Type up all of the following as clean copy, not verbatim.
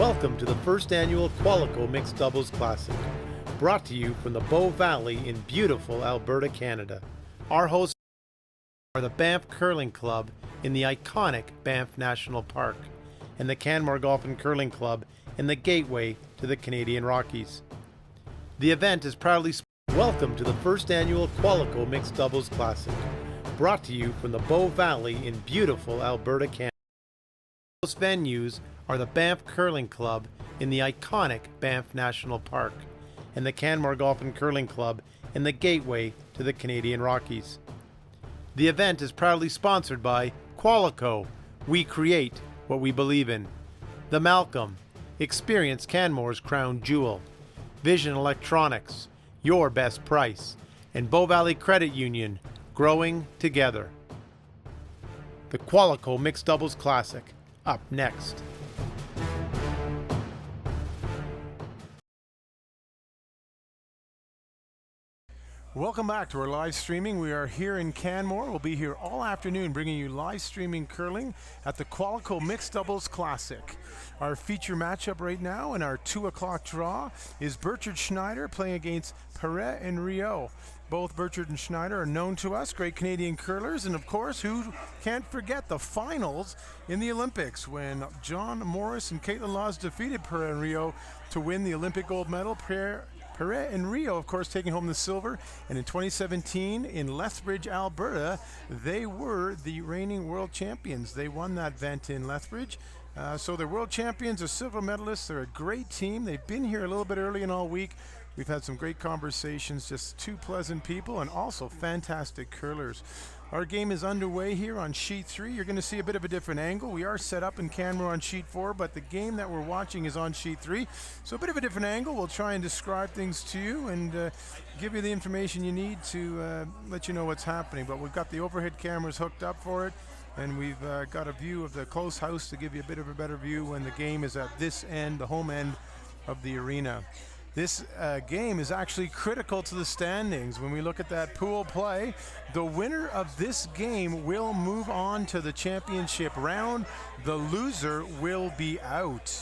Welcome to the first annual Qualico Mixed Doubles Classic, brought to you from the Bow Valley in beautiful Alberta, Canada. Our hosts are the Banff Curling Club in the iconic Banff National Park, and the Canmore Golf and Curling Club in the gateway to the Canadian Rockies. The event is proudly welcome to the first annual Qualico Mixed Doubles Classic, brought to you from the Bow Valley in beautiful Alberta, Canada. Most venues are the Banff Curling Club in the iconic Banff National Park, and the Canmore Golf and Curling Club in the gateway to the Canadian Rockies. The event is proudly sponsored by Qualico. We create what we believe in. The Malcolm. Experience Canmore's crown jewel. Vision Electronics. Your best price. And Bow Valley Credit Union. Growing together. The Qualico Mixed Doubles Classic. Up next. Welcome back to our live streaming. We are here in Canmore. We'll be here all afternoon bringing you live streaming curling at the Qualico Mixed Doubles Classic. Our feature matchup right now in our 2 o'clock draw is Birchard Schneider playing against Perret and Rios. Both Birchard and Schneider are known to us, great Canadian curlers, and of course, who can't forget the finals in the Olympics when John Morris and Caitlin Laws defeated Perret and Rios to win the Olympic gold medal. Perret and Rios, of course, taking home the silver, and in 2017 in Lethbridge, Alberta, they were the reigning world champions. They won that event in Lethbridge. So they're world champions, they're silver medalists, they're a great team. They've been here a little bit early and all week. We've had some great conversations, just two pleasant people and also fantastic curlers. Our game is underway here on sheet 3. You're going to see a bit of a different angle. We are set up in Canmore on sheet 4, but the game that we're watching is on sheet 3. So a bit of a different angle. We'll try and describe things to you and give you the information you need to let you know what's happening. But we've got the overhead cameras hooked up for it, and we've got a view of the close house to give you a bit of a better view when the game is at this end, the home end of the arena. This game is actually critical to the standings. When we look at that pool play, the winner of this game will move on to the championship round. The loser will be out.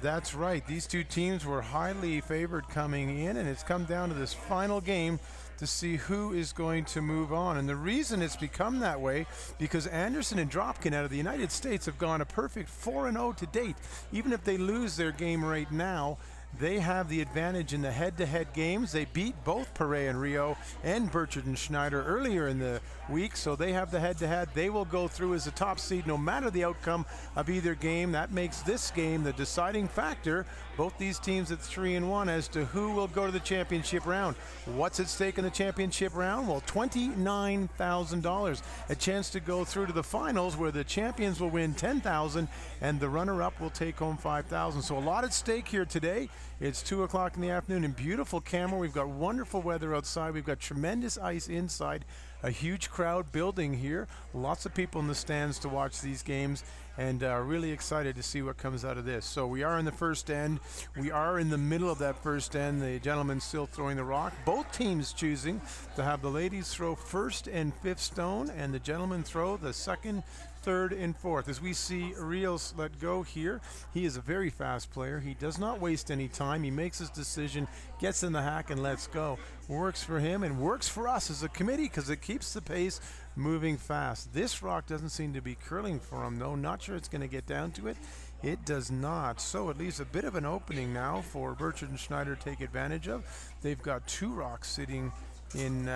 That's right. These two teams were highly favored coming in, and it's come down to this final game to see who is going to move on. And the reason it's become that way, because Anderson and Dropkin out of the United States have gone a perfect 4-0 to date. Even if they lose their game right now, they have the advantage in the head-to-head games. They beat both Perret and Rios and Birchard and Schneider earlier in the week, so they have the head-to-head. They will go through as the top seed no matter the outcome of either game. That makes this game the deciding factor. Both these teams at 3-1 as to who will go to the championship round. What's at stake in the championship round? Well, $29,000. A chance to go through to the finals where the champions will win $10,000 and the runner-up will take home $5,000. So a lot at stake here today. It's 2 o'clock in the afternoon in beautiful Canmore. We've got wonderful weather outside. We've got tremendous ice inside. A huge crowd building here. Lots of people in the stands to watch these games, and really excited to see what comes out of this. So we are in the first end. We are in the middle of that first end. The gentleman's still throwing the rock. Both teams choosing to have the ladies throw first and fifth stone, and the gentlemen throw the second, third, and fourth. As we see Rios let go here, he is a very fast player. He does not waste any time. He makes his decision, gets in the hack, and lets go. Works for him and works for us as a committee because it keeps the pace moving fast. This rock doesn't seem to be curling for him, though. Not sure it's going to get down to it. It does not. So it leaves a bit of an opening now for Birchard and Schneider to take advantage of. They've got two rocks sitting in,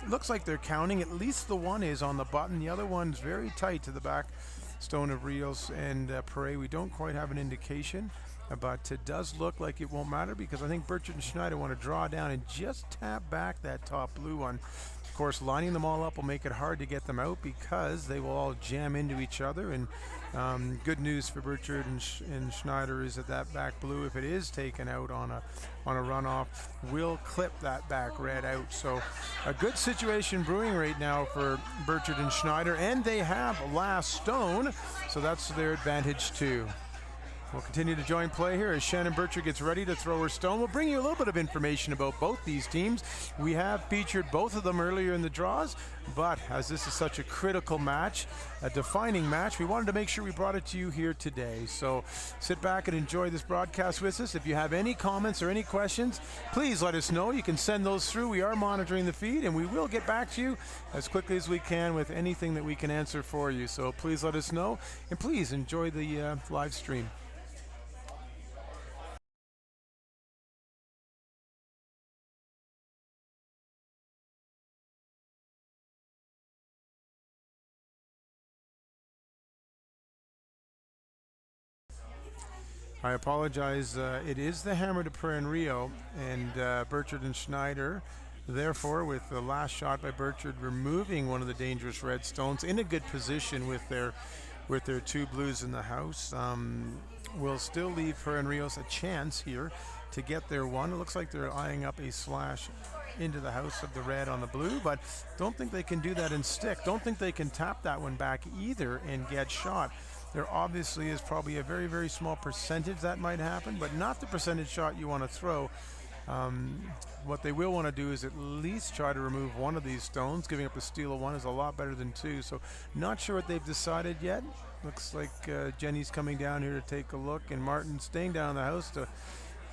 looks like they're counting. At least the one is on the button. The other one's very tight to the back stone of Rios and Perret. We don't quite have an indication, but it does look like it won't matter because I think Birchard and Schneider want to draw down and just tap back that top blue one. Of course, lining them all up will make it hard to get them out because they will all jam into each other. And good news for Birchard and Schneider is that that back blue, if it is taken out on a runoff, will clip that back red out. So a good situation brewing right now for Birchard and Schneider, and they have last stone, so that's their advantage too. We'll continue to join play here as Shannon Birchard gets ready to throw her stone. We'll bring you a little bit of information about both these teams. We have featured both of them earlier in the draws, but as this is such a critical match, a defining match, we wanted to make sure we brought it to you here today. So sit back and enjoy this broadcast with us. If you have any comments or any questions, please let us know. You can send those through. We are monitoring the feed, and we will get back to you as quickly as we can with anything that we can answer for you. So please let us know, and please enjoy the live stream. I apologize. It is the hammer to Perret and Rios, and Birchard and Schneider. Therefore, with the last shot by Birchard removing one of the dangerous red stones in a good position with their two blues in the house, will still leave Perret and Rios a chance here to get their one. It looks like they're eyeing up a slash into the house of the red on the blue, but don't think they can do that and stick. Don't think they can tap that one back either and get shot. There obviously is probably a very, very small percentage that might happen, but not the percentage shot you want to throw. What they will want to do is at least try to remove one of these stones. Giving up a steal of one is a lot better than two, so not sure what they've decided yet. Looks like Jenny's coming down here to take a look, and Martin's staying down in the house to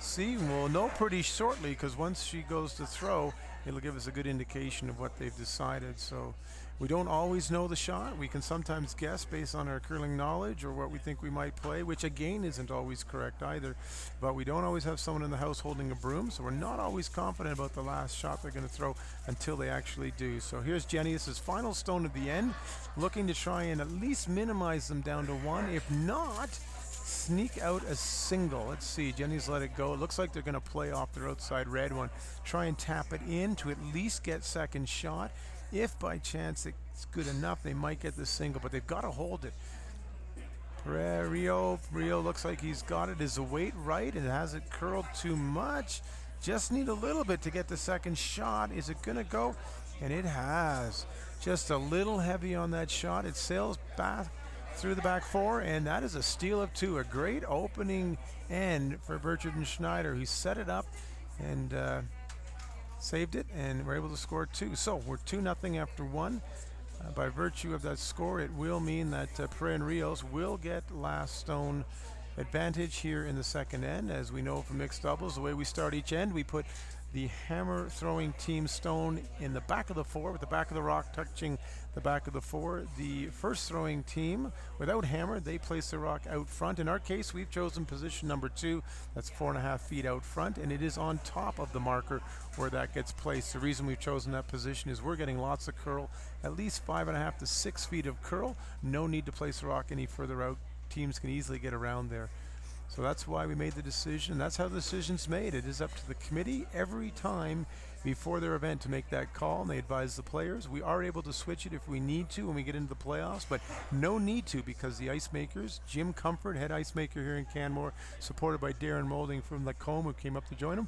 see. We'll know pretty shortly, because once she goes to throw, it'll give us a good indication of what they've decided. So we don't always know the shot. We can sometimes guess based on our curling knowledge or what we think we might play, which again isn't always correct either. But we don't always have someone in the house holding a broom, so we're not always confident about the last shot they're going to throw until they actually do. So here's Jenny. This is final stone at the end, looking to try and at least minimize them down to one. If not, sneak out a single. Let's see. Jenny's let it go. It looks like they're going to play off their outside red one. Try and tap it in to at least get second shot. If by chance it's good enough, they might get the single, but they've got to hold it. Rios looks like he's got it. Is the weight right? And has it curled too much? Just need a little bit to get the second shot. Is it going to go? And it has. Just a little heavy on that shot. It sails back through the back four, and that is a steal of two. A great opening end for Birchard and Schneider, who set it up and saved it, and we're able to score two. So we're 2-0 after one. By virtue of that score, it will mean that Perret and Rios will get last stone advantage here in the second end. As we know from mixed doubles, the way we start each end, we put the hammer throwing team stone in the back of the four, with the back of the rock touching the back of the four. The first throwing team without hammer, they place the rock out front. In our case, we've chosen position number 2. That's 4.5 feet out front, and it is on top of the marker where that gets placed. The reason we've chosen that position is we're getting lots of curl, at least 5.5 to 6 feet of curl. No need to place the rock any further out. Teams can easily get around there. So that's why we made the decision. That's how the decision's made. It is up to the committee every time before their event to make that call, and they advise the players. We are able to switch it if we need to when we get into the playoffs, but no need to, because the ice makers, Jim Comfort, head ice maker here in Canmore, supported by Darren Moulding from Lacombe, who came up to join them,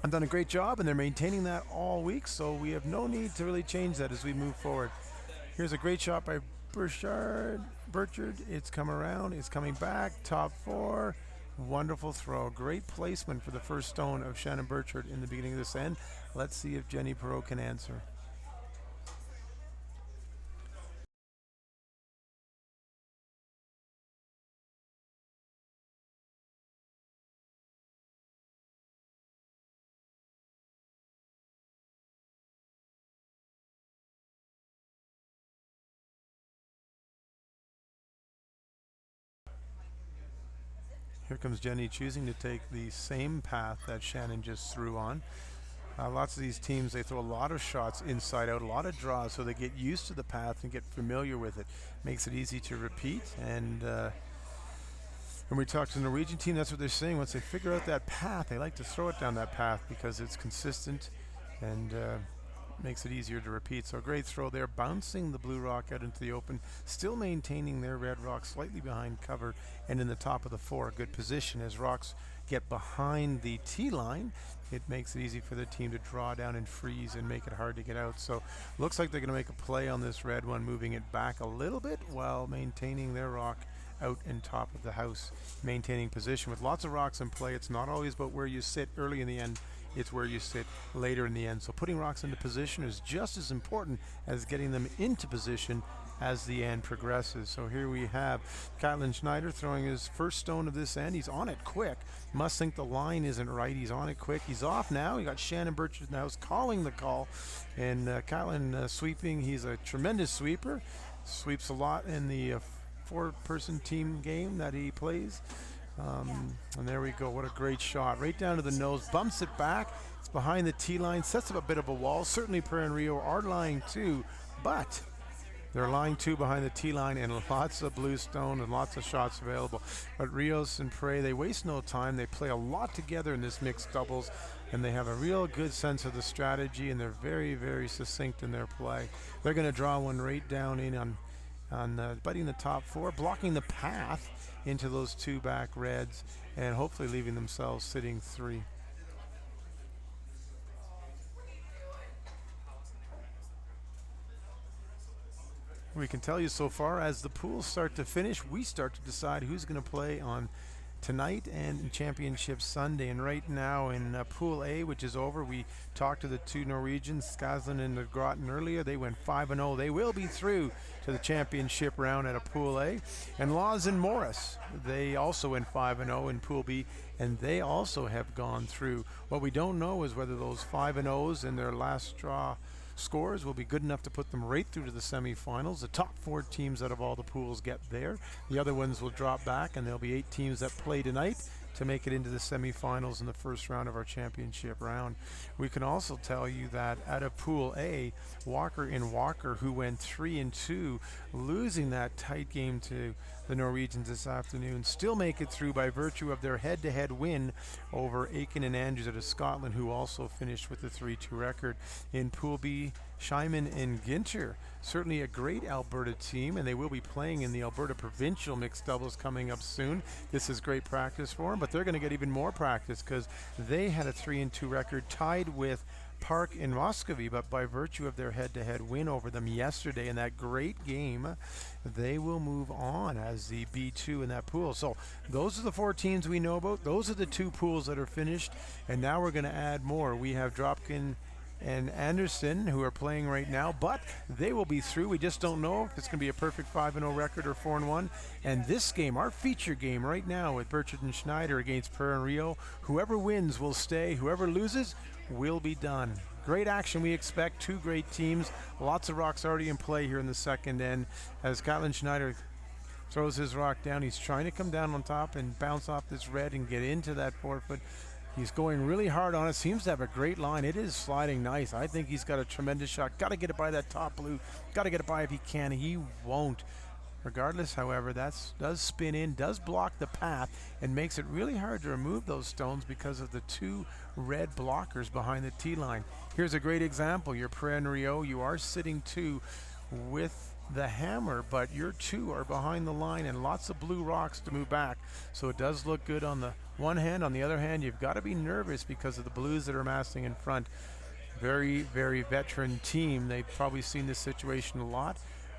have done a great job, and they're maintaining that all week, so we have no need to really change that as we move forward. Here's a great shot by Birchard. It's come around, it's coming back, top four. Wonderful throw. Great placement for the first stone of Shannon Birchard in the beginning of this end. Let's see if Jenny Perot can answer. Here comes Jenny choosing to take the same path that Shannon just threw on. Lots of these teams, they throw a lot of shots inside out, a lot of draws, so they get used to the path and get familiar with it. Makes it easy to repeat. And when we talk to the Norwegian team, that's what they're saying. Once they figure out that path, they like to throw it down that path because it's consistent and makes it easier to repeat. So a great throw there, bouncing the blue rock out into the open, still maintaining their red rock slightly behind cover and in the top of the four. A good position. As rocks get behind the tee line, it makes it easy for the team to draw down and freeze and make it hard to get out. So looks like they're going to make a play on this red one, moving it back a little bit while maintaining their rock out and top of the house, maintaining position. With lots of rocks in play, it's not always about where you sit early in the end, it's where you sit later in the end. So putting rocks into position is just as important as getting them into position as the end progresses. So here we have Schneider throwing his first stone of this end. He's on it quick. Must think the line isn't right. He's on it quick. He's off now. You got Shannon Birchard in the house calling the call. And sweeping. He's a tremendous sweeper. Sweeps a lot in the four-person team game that he plays. And there we go. What a great shot. Right down to the nose. Bumps it back. It's behind the tee line. Sets up a bit of a wall. Certainly Perret and Rios are lying too, but they're lying two behind the tee line, and lots of blue stone and lots of shots available. But Rios and Perret, they waste no time. They play a lot together in this mixed doubles, and they have a real good sense of the strategy, and they're very, very succinct in their play. They're going to draw one right down in on butting the top four, blocking the path into those two back reds, and hopefully leaving themselves sitting three. We can tell you so far, as the pools start to finish, we start to decide who's going to play on tonight and in Championship Sunday. And right now in Pool A, which is over, we talked to the two Norwegians, Skasland and the Groton earlier. They went 5-0. They will be through to the championship round at a Pool A. And Laws and Morris, they also went 5-0 in Pool B, and they also have gone through. What we don't know is whether those 5-0s in their last draw scores will be good enough to put them right through to the semifinals. The top four teams out of all the pools get there. The other ones will drop back, and there'll be 8 teams that play tonight to make it into the semifinals in the first round of our championship round. We can also tell you that out of Pool A, Walker, who went 3-2, losing that tight game to the Norwegians this afternoon, still make it through by virtue of their head-to-head win over Aiken and Andrews out of Scotland, who also finished with a 3-2 record. In Pool B, Scheiman and Ginter, certainly a great Alberta team, and they will be playing in the Alberta Provincial Mixed Doubles coming up soon. This is great practice for them, but they're going to get even more practice because they had a 3-2 record tied with Park in Muscovy, but by virtue of their head-to-head win over them yesterday in that great game, they will move on as the B2 in that pool. So those are the 4 teams we know about. Those are the 2 pools that are finished, and now we're going to add more. We have Dropkin and Anderson, who are playing right now, but they will be through. We just don't know if it's going to be a perfect 5-0 record or 4-1. And this game, our feature game right now with Birchard and Schneider against Perret and Rios, whoever wins will stay, whoever loses will be done. Great action we expect, 2 great teams, lots of rocks already in play here in the second end. As Schneider throws his rock down, he's trying to come down on top and bounce off this red and get into that 4-foot. He's going really hard on it. Seems to have a great line. It is sliding nice. I think he's got a tremendous shot. Got to get it by that top blue. Got to get it by if he can. He won't. Regardless, however, that does spin in, does block the path, and makes it really hard to remove those stones because of the 2 red blockers behind the tee line. Here's a great example. Your Perret and Rios, you are sitting 2 with the hammer, but your 2 are behind the line and lots of blue rocks to move back. So it does look good on the one hand. On the other hand, you've got to be nervous because of the blues that are massing in front. Very, very veteran team. They've probably seen this situation a lot.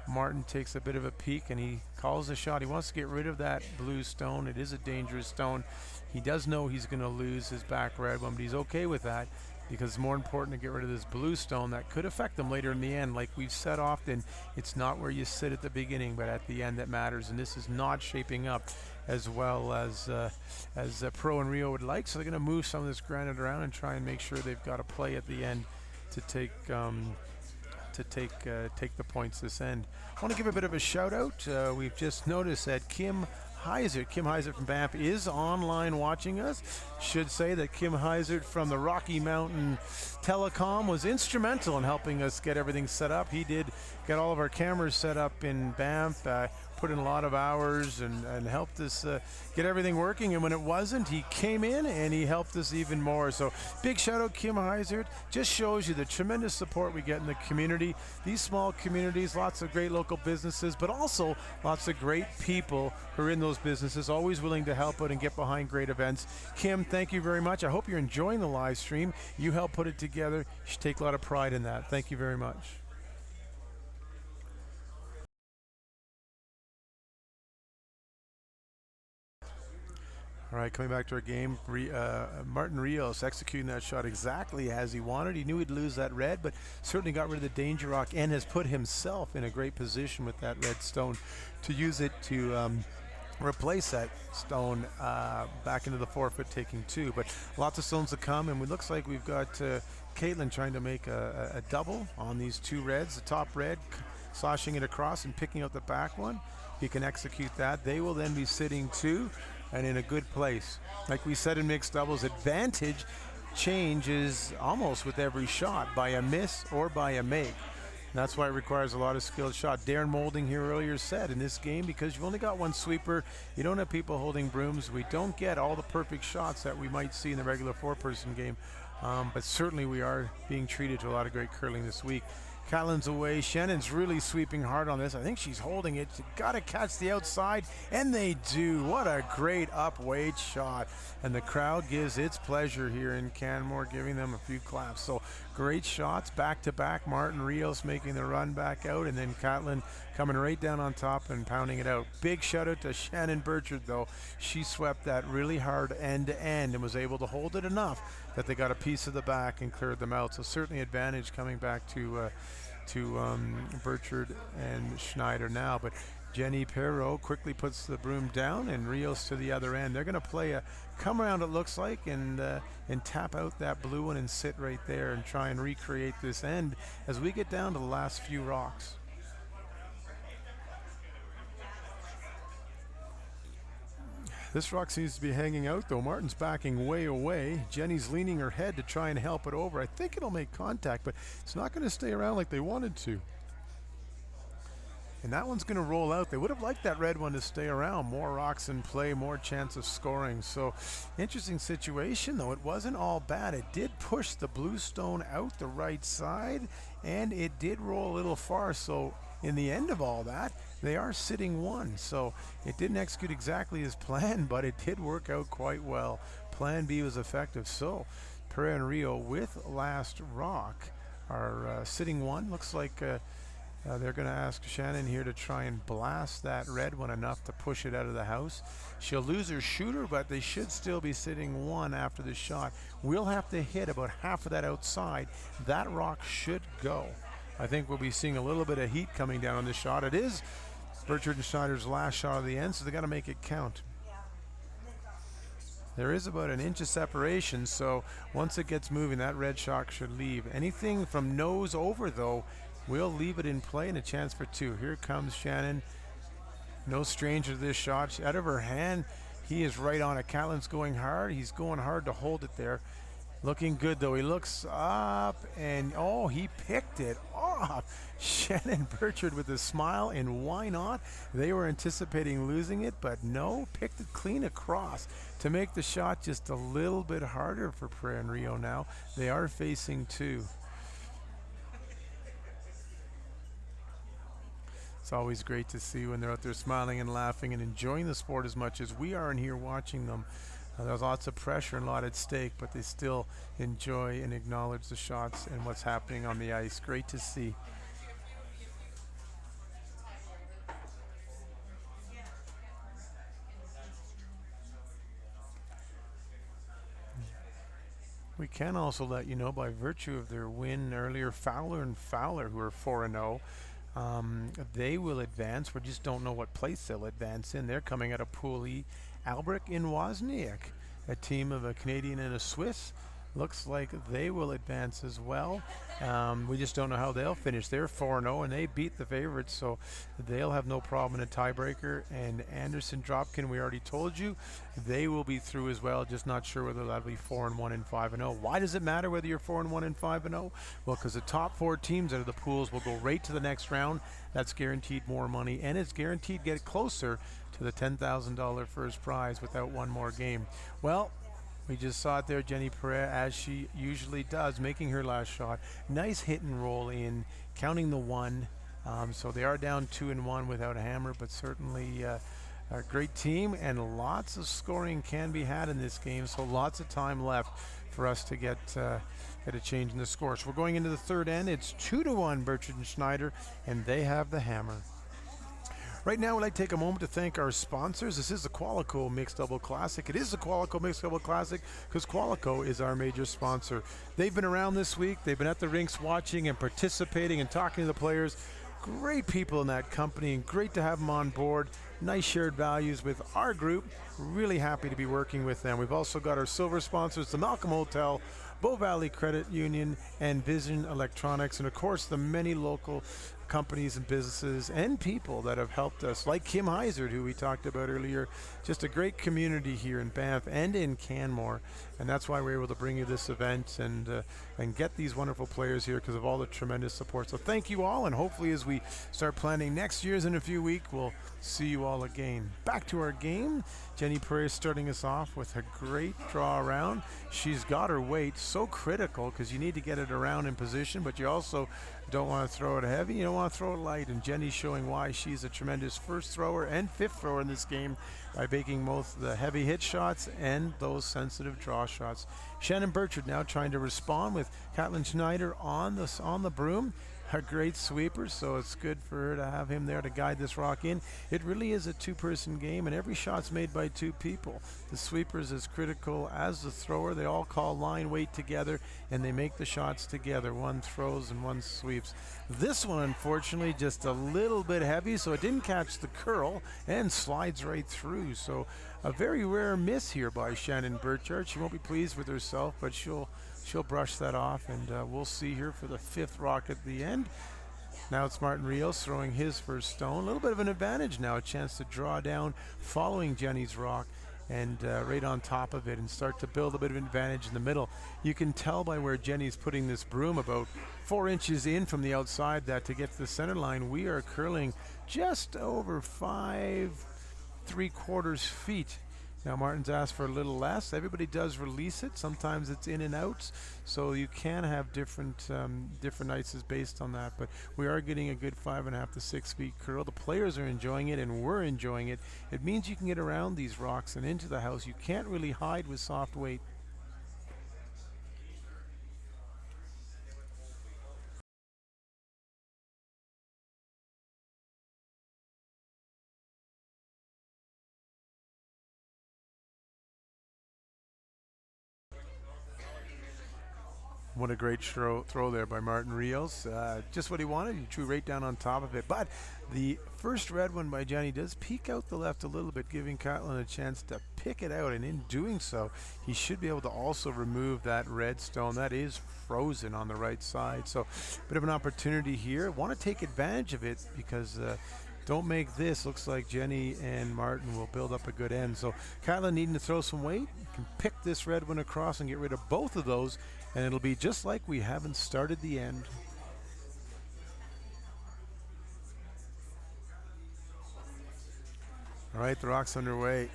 Martin takes a bit of a peek and he calls the shot. He wants to get rid of that blue stone. It is a dangerous stone. He does know he's going to lose his back red one, but he's okay with that because it's more important to get rid of this blue stone that could affect them later in the end. Like we've said often, it's not where you sit at the beginning, but at the end that matters, and this is not shaping up as well as Pro and Rios would like. So they're going to move some of this granite around and try and make sure they've got a play at the end to take the points this end. I want to give a bit of a shout out. We've just noticed that Kim Heisert from Banff is online watching us. Should say that Kim Heisert from the Rocky Mountain Telecom was instrumental in helping us get everything set up. He did get all of our cameras set up in Banff, put in a lot of hours and helped us get everything working. And when it wasn't, he came in and he helped us even more. So big shout out Kim Heisert. Just shows you the tremendous support we get in the community. These small communities, lots of great local businesses, but also lots of great people who are in those businesses, always willing to help out and get behind great events. Kim, thank you very much. I hope you're enjoying the live stream. You helped put it together. You should take a lot of pride in that. Thank you very much. All right, coming back to our game, Martin Rios executing that shot exactly as he wanted. He knew he'd lose that red, but certainly got rid of the danger rock and has put himself in a great position with that red stone to use it to replace that stone back into the forfeit, taking 2. But lots of stones to come, and it looks like we've got Caitlin trying to make a double on these 2 reds. The top red, sloshing it across and picking out the back one. He can execute that. They will then be sitting 2 and in a good place. Like we said in mixed doubles, advantage changes almost with every shot, by a miss or by a make. And that's why it requires a lot of skilled shot. Darren Moulding here earlier said in this game, because you've only got 1 sweeper, you don't have people holding brooms, we don't get all the perfect shots that we might see in the regular 4-person game. But certainly we are being treated to a lot of great curling this week. Catlin's away. Shannon's really sweeping hard on this. I think she's holding it. Got to catch the outside, and they do. What a great up-weight shot. And the crowd gives its pleasure here in Canmore, giving them a few claps. So great shots back-to-back. Martin Rios making the run back out, and then Catlin coming right down on top and pounding it out. Big shout-out to Shannon Birchard, though. She swept that really hard end-to-end and was able to hold it enough that they got a piece of the back and cleared them out. So certainly advantage coming back to Birchard and Schneider now. But Jenny Perret quickly puts the broom down, and Rios to the other end. They're going to play a come around, it looks like, and tap out that blue one and sit right there and try and recreate this end as we get down to the last few rocks. This rock seems to be hanging out, though. Martin's backing way away. Jenny's leaning her head to try and help it over. I think it'll make contact, but it's not going to stay around like they wanted to. And that one's going to roll out. They would have liked that red one to stay around. More rocks in play, more chance of scoring. So interesting situation, though. It wasn't all bad. It did push the blue stone out the right side, and it did roll a little far. So in the end of all that, they are sitting 1. So it didn't execute exactly as planned, but it did work out quite well. Plan B was effective. So Perret and Rio with last rock are sitting 1. Looks like they're going to ask Shannon here to try and blast that red one enough to push it out of the house. She'll lose her shooter, but they should still be sitting 1 after the shot. We'll have to hit about half of that outside. That rock should go. I think we'll be seeing a little bit of heat coming down on this shot. It is Birchard and Schneider's last shot of the end, so they got to make it count. There is about an inch of separation, so once it gets moving, that red shot should leave. Anything from nose over, though, we'll leave it in play and a chance for 2. Here comes Shannon. No stranger to this shot. Out of her hand, he is right on it. Catlin's going hard. He's going hard to hold it there. Looking good, though. He looks up, and oh, he picked it off. Shannon Birchard with a smile, and why not? They were anticipating losing it, but no, picked it clean across to make the shot just a little bit harder for Perret and Rio now. They are facing 2. It's always great to see when they're out there smiling and laughing and enjoying the sport as much as we are in here watching them. There's lots of pressure and a lot at stake, but they still enjoy and acknowledge the shots and what's happening on the ice. Great to see. We can also let you know, by virtue of their win earlier, Fowler and Fowler, who are 4-0, they will advance. We just don't know what place they'll advance in. They're coming out of Pool E. Albrecht in Wozniak, a team of a Canadian and a Swiss. Looks like they will advance as well. We just don't know how they'll finish. They're 4-0 and they beat the favorites, so they'll have no problem in a tiebreaker. And Anderson Dropkin, we already told you, they will be through as well. Just not sure whether that'll be 4-1 and 5-0. Why does it matter whether you're 4-1 and 5-0? Well, because the top 4 teams out of the pools will go right to the next round. That's guaranteed more money, and it's guaranteed get closer to the $10,000 first prize without one more game. Well, we just saw it there, Jenny Perret, as she usually does, making her last shot. Nice hit and roll in, counting the 1. So they are down 2-1 without a hammer, but certainly a great team, and lots of scoring can be had in this game, so lots of time left for us to get a change in the score. So we're going into the third end. It's 2-1 Birchard and Schneider, and they have the hammer. Right now, I'd like to take a moment to thank our sponsors. This is the Qualico Mixed Double Classic. It is the Qualico Mixed Double Classic because Qualico is our major sponsor. They've been around this week. They've been at the rinks watching and participating and talking to the players. Great people in that company and great to have them on board. Nice shared values with our group. Really happy to be working with them. We've also got our silver sponsors, the Malcolm Hotel, Bow Valley Credit Union, and Vision Electronics, and of course the many local companies and businesses and people that have helped us, like Kim Heisert, who we talked about earlier. Just a great community here in Banff and in Canmore, and that's why we're able to bring you this event and get these wonderful players here because of all the tremendous support. So thank you all, and hopefully as we start planning next year's in a few weeks, we'll see you all again. Back to our game. Jenny Perret starting us off with a great draw around. She's got her weight, so critical because you need to get it around in position, but you also don't want to throw it heavy, you don't want to throw it light, and Jenny's showing why she's a tremendous first thrower and fifth thrower in this game by making both the heavy hit shots and those sensitive draw shots. Shannon Birchard now trying to respond with Caitlin Schneider on the broom. A great sweeper, so it's good for her to have him there to guide this rock in. It really is a two-person game, and every shot's made by two people. The sweeper's as critical as the thrower. They all call line weight together, and they make the shots together. One throws and one sweeps. This one, unfortunately, just a little bit heavy, so it didn't catch the curl and slides right through. So a very rare miss here by Shannon Birchard. She won't be pleased with herself, but she'll brush that off, and we'll see here for the fifth rock at the end. Now it's Martin Rios throwing his first stone. A little bit of an advantage now, a chance to draw down following Jenny's rock and right on top of it and start to build a bit of advantage in the middle. You can tell by where Jenny's putting this broom about 4 inches in from the outside that to get to the center line, we are curling just over 5 3/4 feet. Now Martin's asked for a little less. Everybody does release it. Sometimes it's in and out, so you can have different ices based on that. But we are getting a good 5.5 to 6 feet curl. The players are enjoying it, and we're enjoying it. It means you can get around these rocks and into the house. You can't really hide with soft weight. What a great throw there by Martin Rios. Just what he wanted. He drew right down on top of it. But the first red one by Jenny does peek out the left a little bit, giving Caitlin a chance to pick it out. And in doing so, he should be able to also remove that red stone. That is frozen on the right side. So a bit of an opportunity here. Want to take advantage of it because don't make this. Looks like Jenny and Martin will build up a good end. So Caitlin needing to throw some weight. Can pick this red one across and get rid of both of those. And it'll be just like we haven't started the end. All right, the rock's underway.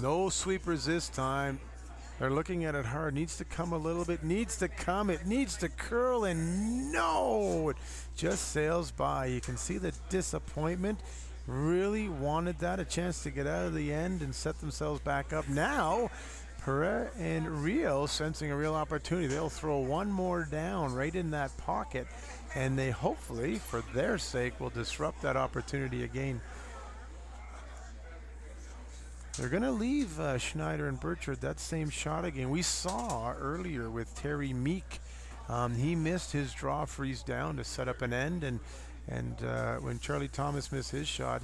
No sweepers this time. They're looking at it hard. Needs to come a little bit. Needs to come. It needs to curl, and no! It just sails by. You can see the disappointment. Really wanted that, a chance to get out of the end and set themselves back up. Now, Perret and Rios sensing a real opportunity. They'll throw one more down right in that pocket, and they hopefully, for their sake, will disrupt that opportunity again. They're going to leave Schneider and Birchard that same shot again. We saw earlier with Terry Meek. He missed his draw freeze down to set up an end, and when Charlie Thomas missed his shot,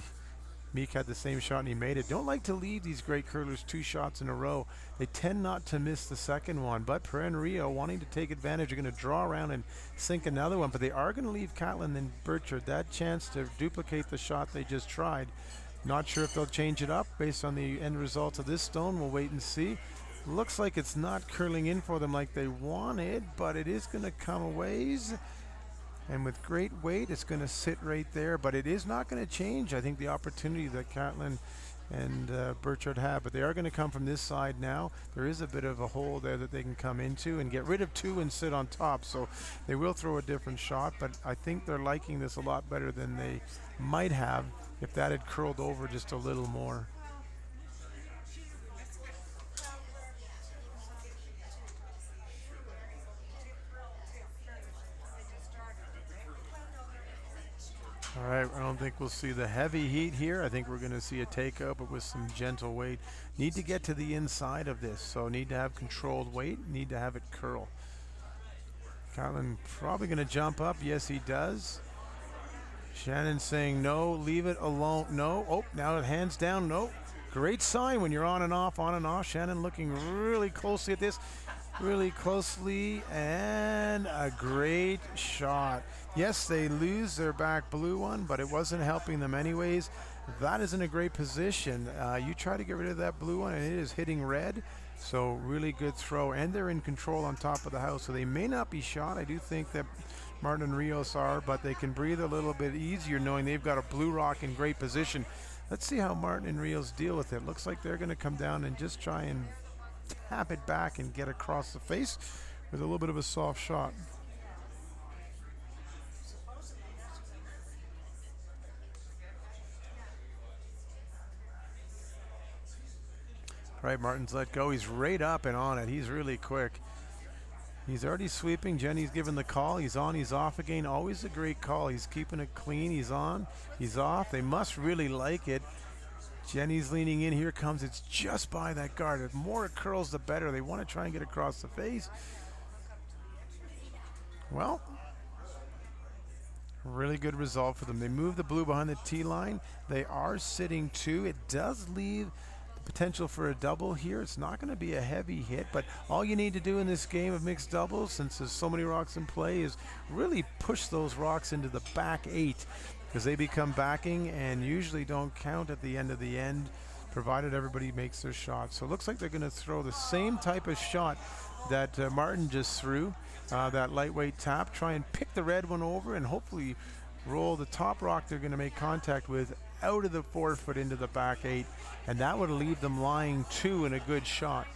Meek had the same shot and he made it. Don't like to leave these great curlers 2 shots in a row. They tend not to miss the second one, but Perret and Rio wanting to take advantage are going to draw around and sink another one, but they are going to leave Caitlin and Birchard that chance to duplicate the shot they just tried. Not sure if they'll change it up based on the end results of this stone. We'll wait and see. Looks like it's not curling in for them like they wanted, but it is going to come a ways. And with great weight, it's going to sit right there, but it is not going to change, I think, the opportunity that Caitlin and Birchard have. But they are going to come from this side now. There is a bit of a hole there that they can come into and get rid of 2 and sit on top. So they will throw a different shot, but I think they're liking this a lot better than they might have if that had curled over just a little more. All right, I don't think we'll see the heavy heat here. I think we're going to see a takeout, but with some gentle weight. Need to get to the inside of this, so need to have controlled weight, need to have it curl. Kylan probably going to jump up. Yes, he does. Shannon saying no, leave it alone. No. Oh, now it hands down. No. Great sign when you're on and off, on and off. Shannon looking really closely at this. Really closely, and a great shot. Yes, they lose their back blue one, but it wasn't helping them anyways. That is in a great position. You try to get rid of that blue one, and it is hitting red. So really good throw, and they're in control on top of the house. So they may not be shot. I do think that Martin and Rios are, but they can breathe a little bit easier knowing they've got a blue rock in great position. Let's see how Martin and Rios deal with it. Looks like they're going to come down and just try and tap it back and get across the face with a little bit of a soft shot. All right, Martin's let go. He's right up and on it. He's really quick. He's already sweeping. Jenny's given the call. He's on, he's off again. Always a great call. He's keeping it clean. He's on, he's off. They must really like it. Jenny's leaning in. Here comes. It's just by that guard. The more it curls, the better. They want to try and get across the face. Well, really good result for them. They move the blue behind the tee line. They are sitting 2. It does leave the potential for a double here. It's not going to be a heavy hit, but all you need to do in this game of mixed doubles, since there's so many rocks in play, is really push those rocks into the back 8. Because they become backing and usually don't count at the end, provided everybody makes their shot. So it looks like they're going to throw the same type of shot that Martin just threw, that lightweight tap. Try and pick the red one over and hopefully roll the top rock they're going to make contact with out of the 4-foot into the back 8. And that would leave them lying 2 in a good shot.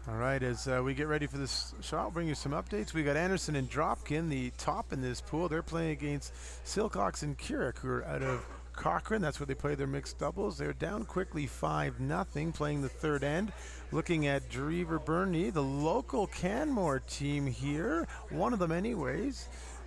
All right, as we get ready for this shot, we'll bring you some updates. We got Anderson and Dropkin, the top in this pool. They're playing against Silcox and Keurig, who are out of Cochrane. That's where they play their mixed doubles. They're down quickly 5-0, playing the third end. Looking at Drever Burney, the local Canmore team here, one of them anyways,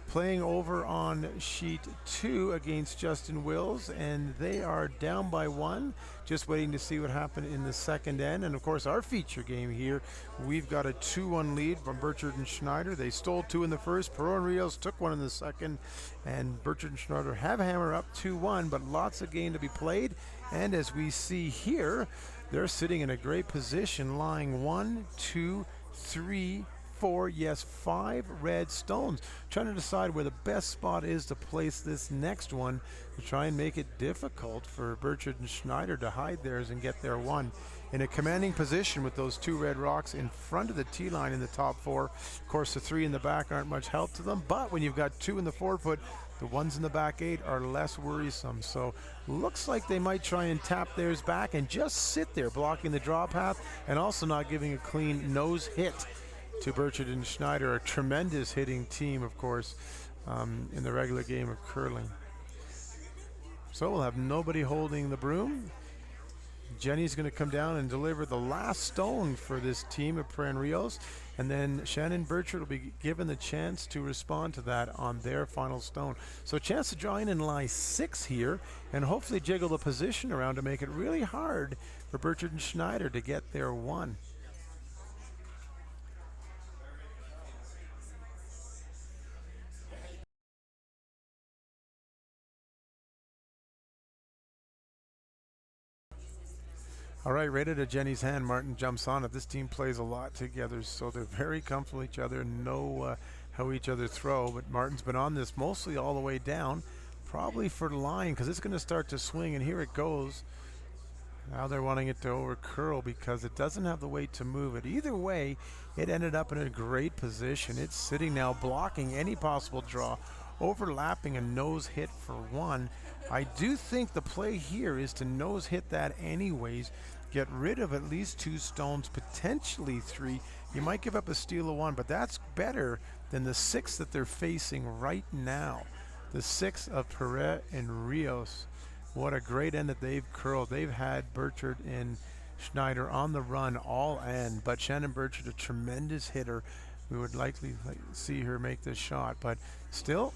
playing over on sheet 2 against Justin Wills, and they are down by 1, just waiting to see what happened in the second end. And of course our feature game here, we've got a 2-1 lead from Birchard and Schneider. They stole 2 in the first, Perret and Rios took 1 in the second, and Birchard and Schneider have a hammer up 2-1, but lots of game to be played. And as we see here, they're sitting in a great position, lying 1, 2, 3, 4, yes, 5 red stones. Trying to decide where the best spot is to place this next one to try and make it difficult for Birchard and Schneider to hide theirs and get their 1. In a commanding position with those 2 red rocks in front of the tee line in the top 4. Of course, the 3 in the back aren't much help to them, but when you've got 2 in the 4-foot, the ones in the back 8 are less worrisome. So looks like they might try and tap theirs back and just sit there, blocking the draw path and also not giving a clean nose hit to Birchard and Schneider, a tremendous hitting team, of course, in the regular game of curling. So we'll have nobody holding the broom. Jenny's going to come down and deliver the last stone for this team of Perret and Rios, and then Shannon Birchard will be given the chance to respond to that on their final stone. So a chance to draw in and lie 6 here, and hopefully jiggle the position around to make it really hard for Birchard and Schneider to get their 1. All right, rated at Jenny's hand, Martin jumps on it. This team plays a lot together, so they're very comfortable with each other and know how each other throw. But Martin's been on this mostly all the way down, probably for the line, because it's going to start to swing, and here it goes. Now they're wanting it to over curl because it doesn't have the weight to move it. Either way, it ended up in a great position. It's sitting now blocking any possible draw, overlapping a nose hit for 1. I do think the play here is to nose hit that anyways, get rid of at least 2 stones, potentially 3. You might give up a steal of 1, but that's better than the 6 that they're facing right now. The 6 of Perret and Rios. What a great end that they've curled. They've had Birchard and Schneider on the run all end, but Shannon Birchard, a tremendous hitter. We would likely see her make this shot, but still,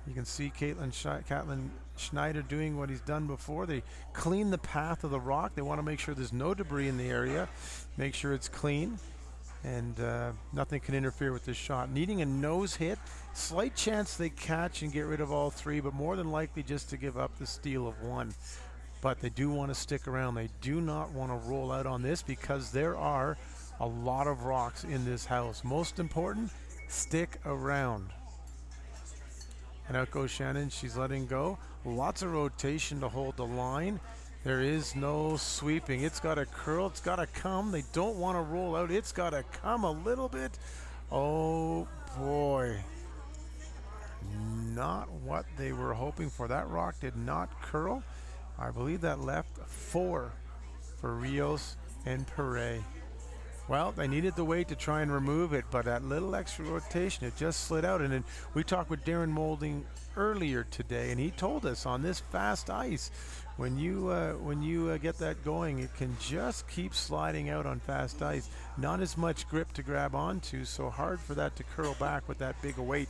you can see Caitlin Schneider doing what he's done before. They clean the path of the rock. They want to make sure there's no debris in the area, make sure it's clean, and nothing can interfere with this shot. Needing a nose hit, slight chance they catch and get rid of all three, but more than likely just to give up the steal of one. But they do want to stick around. They do not want to roll out on this because there are a lot of rocks in this house. Most important, stick around. And out goes Shannon. She's letting go. Lots of rotation to hold the line. There is no sweeping. It's got to curl. It's got to come. They don't want to roll out. It's got to come a little bit. Oh, boy. Not what they were hoping for. That rock did not curl. I believe that left 4 for Rios and Perret. Well, they needed the weight to try and remove it, but that little extra rotation, it just slid out. And then we talked with Darren Moulding earlier today, and he told us on this fast ice, when you get that going, it can just keep sliding out on fast ice. Not as much grip to grab onto, so hard for that to curl back with that big a weight.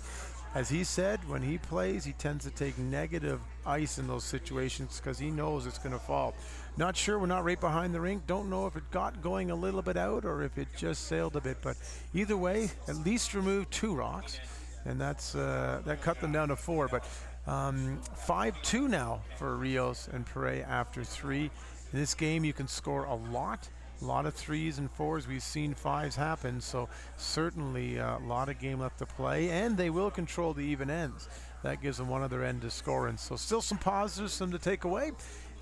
As he said, when he plays, he tends to take negative ice in those situations because he knows it's going to fall. Not sure, we're not right behind the rink. Don't know if it got going a little bit out or if it just sailed a bit. But either way, at least remove 2 rocks, and that cut them down to 4. But 5-2 now for Rios and Perret after 3. In this game, you can score a lot of 3s and 4s. We've seen 5s happen, so certainly a lot of game left to play, and they will control the even ends. That gives them one other end to score in. So still some positives, some to take away,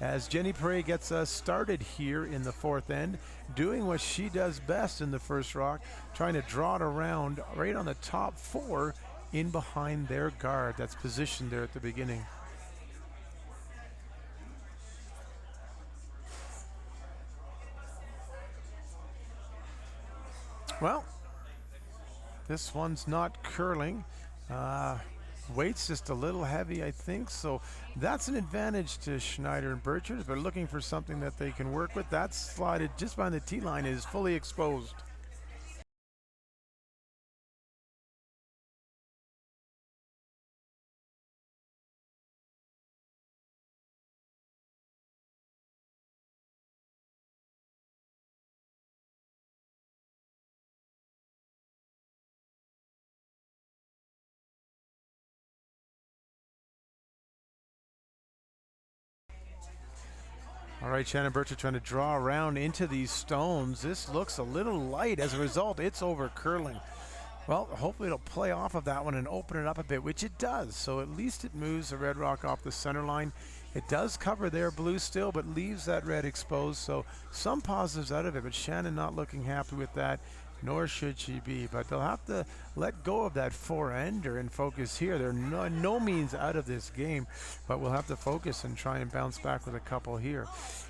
as Jenny Perret gets us started here in the 4th end, doing what she does best in the first rock, trying to draw it around right on the top 4 in behind their guard that's positioned there at the beginning. Well, this one's not curling. Weight's just a little heavy, I think, so that's an advantage to Schneider and Birchard. If they're looking for something that they can work with, that slided just behind the tee line is fully exposed. All right, Shannon Birchard trying to draw around into these stones. This looks a little light. As a result, it's over curling. Well, hopefully it'll play off of that one and open it up a bit, which it does. So at least it moves the red rock off the center line. It does cover their blue still, but leaves that red exposed. So some positives out of it, but Shannon not looking happy with that, nor should she be. But they'll have to let go of that 4-ender and focus here. They're no means out of this game, but we'll have to focus and try and bounce back with a couple here.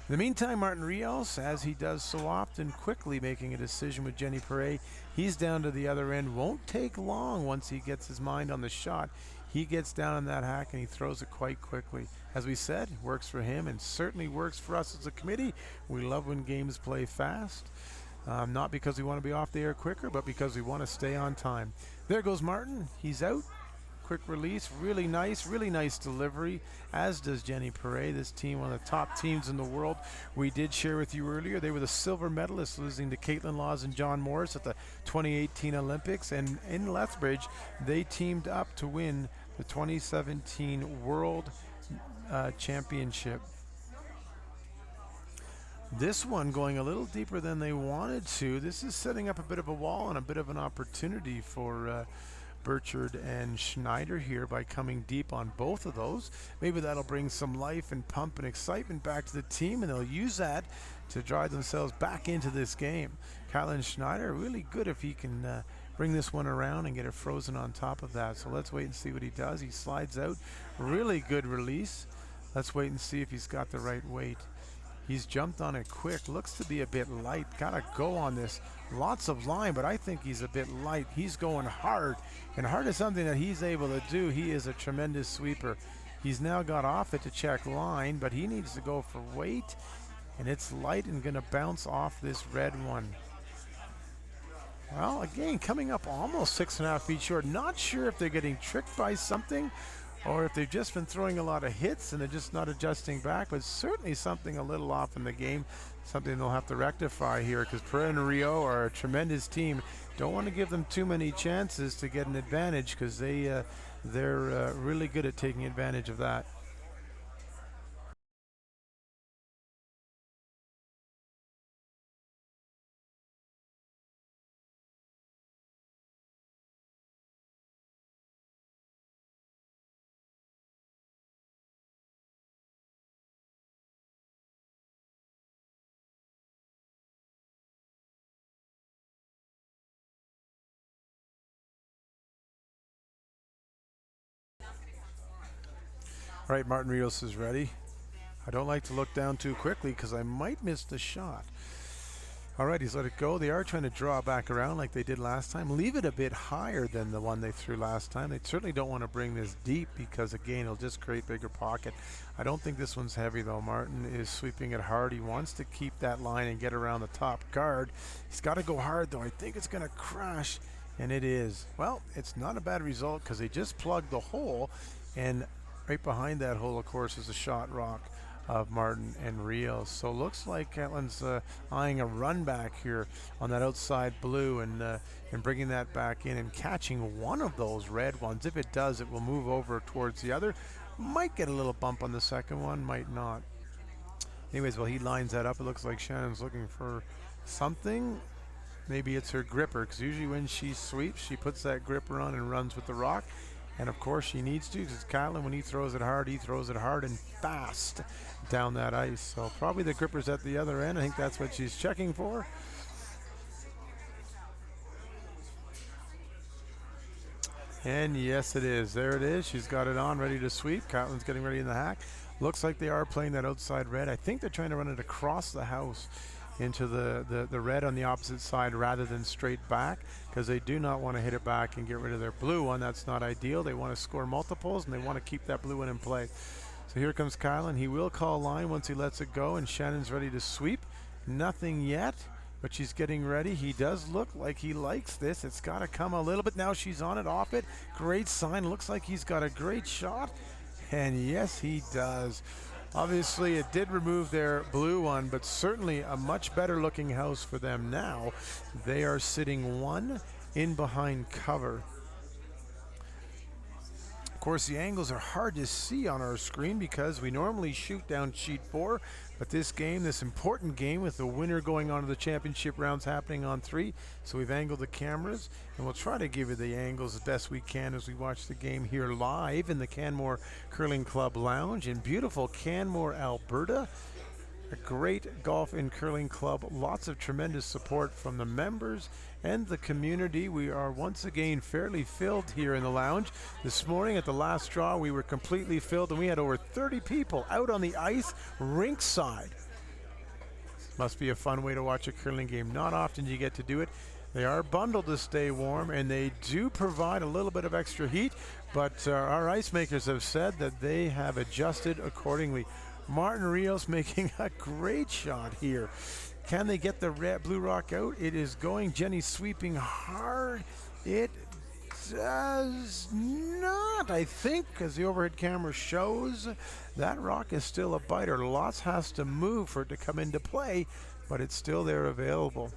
In the meantime, Martin Rios, as he does so often, quickly making a decision with Jenny Perret. He's down to the other end. Won't take long once he gets his mind on the shot. He gets down on that hack and he throws it quite quickly. As we said, works for him and certainly works for us as a committee. We love when games play fast. Not because we want to be off the air quicker, but because we want to stay on time. There goes Martin. He's out. Quick release. Really nice delivery, as does Jenny Perret. This team, one of the top teams in the world. We did share with you earlier, they were the silver medalists, losing to Caitlin Laws and John Morris at the 2018 Olympics. And in Lethbridge, they teamed up to win the 2017 World Championship. This one going a little deeper than they wanted to. This is setting up a bit of a wall and a bit of an opportunity for Birchard and Schneider here by coming deep on both of those. Maybe that'll bring some life and pump and excitement back to the team, and they'll use that to drive themselves back into this game. Caitlin Schneider, really good if he can bring this one around and get it frozen on top of that. So let's wait and see what he does. He slides out. Really good release. Let's wait and see if he's got the right weight. He's jumped on it quick. Looks to be a bit light. Gotta go on this. Lots of line, but I think he's a bit light. He's going hard, and hard is something that he's able to do. He is a tremendous sweeper. He's now got off it to check line, but he needs to go for weight. and it's light and going to bounce off this red one. Well, again, coming up almost 6.5 feet short. Not sure if they're getting tricked by something or if they've just been throwing a lot of hits and they're just not adjusting back, but certainly something a little off in the game, something they'll have to rectify here, because Perret and Rios are a tremendous team. Don't want to give them too many chances to get an advantage, because they're really good at taking advantage of that. All right, Martin Rios is ready. I don't like to look down too quickly because I might miss the shot. All right, he's let it go. They are trying to draw back around like they did last time. Leave it a bit higher than the one they threw last time. They certainly don't want to bring this deep because, again, it'll just create bigger pocket. I don't think this one's heavy, though. Martin is sweeping it hard. He wants to keep that line and get around the top guard. He's got to go hard, though. I think it's going to crash, and it is. Well, it's not a bad result because they just plugged the hole, and right behind that hole, of course, is a shot rock of Martin and Rios. So looks like Caitlin's eyeing a run back here on that outside blue and bringing that back in and catching one of those red ones. If it does, it will move over towards the other. Might get a little bump on the second one, might not. Anyways, while he lines that up, it looks like Shannon's looking for something. Maybe it's her gripper, because usually when she sweeps, she puts that gripper on and runs with the rock. And of course she needs to, because Caitlin, when he throws it hard and fast down that ice. So probably the gripper's at the other end. I think that's what she's checking for. And yes, it is. There it is. She's got it on, ready to sweep. Caitlin's getting ready in the hack. Looks like they are playing that outside red. I think they're trying to run it across the house into the red on the opposite side rather than straight back, because they do not want to hit it back and get rid of their blue one. That's not ideal. They want to score multiples, and they want to keep that blue one in play. So here comes Kylan. He will call line once he lets it go, and Shannon's ready to sweep. Nothing yet, but she's getting ready. He does look like he likes this. It's got to come a little bit. Now she's on it, off it. Great sign. Looks like he's got a great shot, and yes, he does. Obviously, it did remove their blue one, but certainly a much better looking house for them now. They are sitting one in behind cover. Of course, the angles are hard to see on our screen because we normally shoot down sheet 4, but this game, this important game with the winner going on to the championship rounds happening on 3, so we've angled the cameras, and we'll try to give you the angles as best we can as we watch the game here live in the Canmore Curling Club Lounge in beautiful Canmore, Alberta. A great golf and curling club, lots of tremendous support from the members and the community. We are once again fairly filled here in the lounge. This morning at the last draw, we were completely filled, and we had over 30 people out on the ice rinkside. Must be a fun way to watch a curling game. Not often you get to do it. They are bundled to stay warm, and they do provide a little bit of extra heat, but our ice makers have said that they have adjusted accordingly. Martin Rios making a great shot here. Can they get the blue rock out? It is going. Jenny sweeping hard. It does not, I think, as the overhead camera shows. That rock is still a biter. Lots has to move for it to come into play, but it's still there available.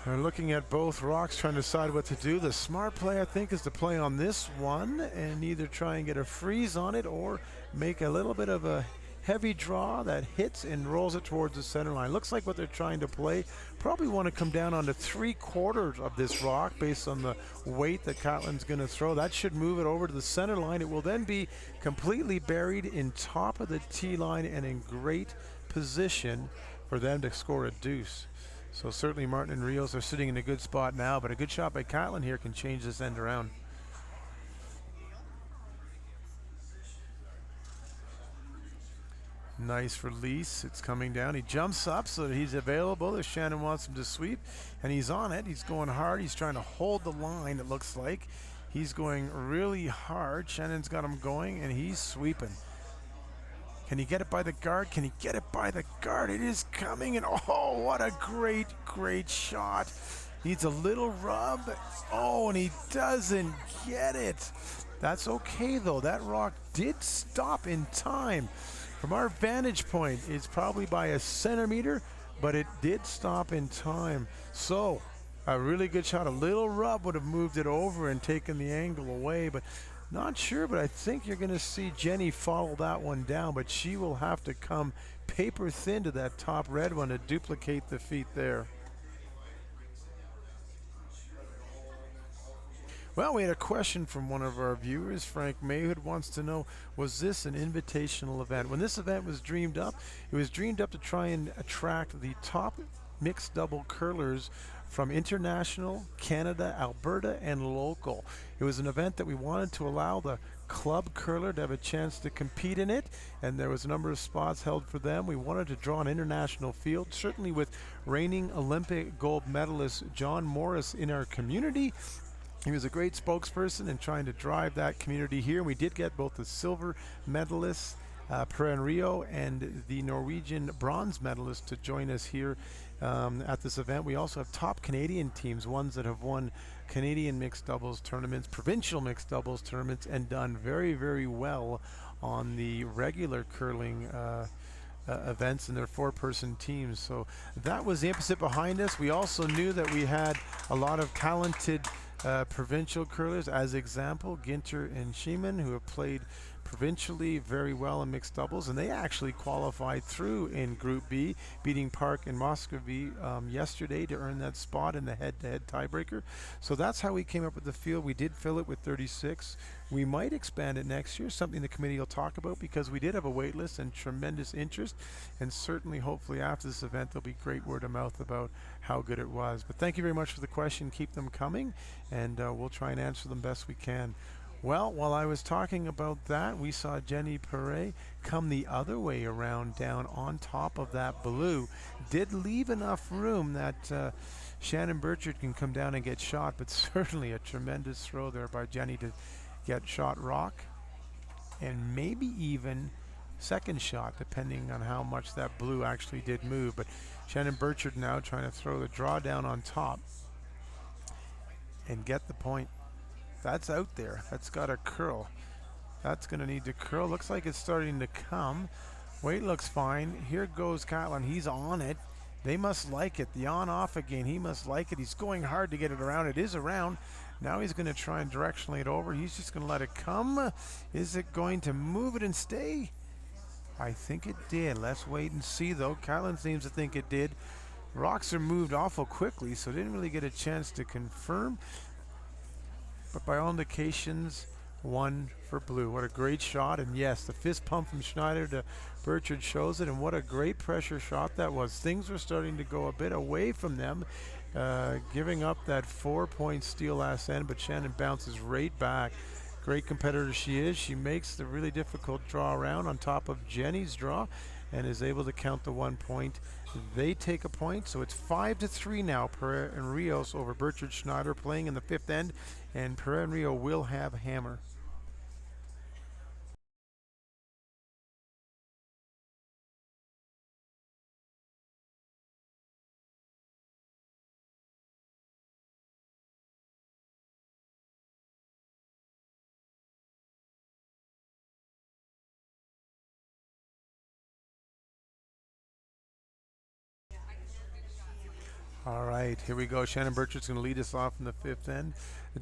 They're looking at both rocks, trying to decide what to do. The smart play, I think, is to play on this one and either try and get a freeze on it or make a little bit of a heavy draw that hits and rolls it towards the center line. Looks like what they're trying to play. Probably want to come down onto 3/4 of this rock based on the weight that Caitlin's going to throw. That should move it over to the center line. It will then be completely buried in top of the tee line and in great position for them to score a deuce. So certainly Martin and Rios are sitting in a good spot now, but a good shot by Caitlin here can change this end around. Nice release. It's coming down. He jumps up so that he's available if Shannon wants him to sweep, and he's on it. He's going hard. He's trying to hold the line, it looks like. He's going really hard. Shannon's got him going, and he's sweeping. Can he get it by the guard? Can he get it by the guard? It is coming, and oh, what a great, great shot. Needs a little rub. Oh, and he doesn't get it. That's okay, though. That rock did stop in time. From our vantage point, it's probably by a centimeter, but it did stop in time. So, a really good shot. A little rub would have moved it over and taken the angle away, but not sure, but I think you're going to see Jenny follow that one down, but she will have to come paper thin to that top red one to duplicate the feat there. Well, we had a question from one of our viewers, Frank Mayhood, wants to know, was this an invitational event? When this event was dreamed up, it was dreamed up to try and attract the top mixed double curlers from international, Canada, Alberta, and local. It was an event that we wanted to allow the club curler to have a chance to compete in it, and there was a number of spots held for them. We wanted to draw an international field, certainly with reigning Olympic gold medalist John Morris in our community. He was a great spokesperson in trying to drive that community here. We did get both the silver medalist, Perret and Rios, and the Norwegian bronze medalist to join us here at this event. We also have top Canadian teams, ones that have won Canadian mixed doubles tournaments, provincial mixed doubles tournaments, and done very, very well on the regular curling events in their four-person teams. So that was the impetus behind us. We also knew that we had a lot of talented provincial curlers, as example, Ginter and Schiemann, who have played provincially very well in mixed doubles, and they actually qualified through in Group B, beating Park and Muscovy yesterday to earn that spot in the head-to-head tiebreaker. So that's how we came up with the field. We did fill it with 36. We might expand it next year, something the committee will talk about, because we did have a wait list and tremendous interest, and certainly hopefully after this event there'll be great word of mouth about how good it was. But thank you very much for the question. Keep them coming, and we'll try and answer them best we can. Well, while I was talking about that, we saw Jenny Perret come the other way around down on top of that blue. Did leave enough room that Shannon Birchard can come down and get shot, but certainly a tremendous throw there by Jenny to get shot rock, and maybe even second shot, depending on how much that blue actually did move. But Shannon Birchard now trying to throw the draw down on top and get the point. That's out there. That's got a curl. That's going to need to curl. Looks like it's starting to come. Weight looks fine. Here goes Catlin. He's on it. They must like it. The on-off again. He must like it. He's going hard to get it around. It is around. Now he's going to try and directionally it over. He's just going to let it come. Is it going to move it and stay? I think it did. Let's wait and see, though. Catlin seems to think it did. Rocks are moved awful quickly, so didn't really get a chance to confirm. But by all indications, one for blue. What a great shot. And yes, the fist pump from Schneider to Birchard shows it. And what a great pressure shot that was. Things were starting to go a bit away from them, giving up that 4-point steal last end, but Shannon bounces right back. Great competitor she is. She makes the really difficult draw around on top of Jenny's draw and is able to count the 1 point. They take a point, so it's 5-3 now. Perret and Rios over Birchard Schneider playing in the fifth end, and Perret and Rios will have hammer. All right, here we go. Shannon Birchard's going to lead us off in the fifth end.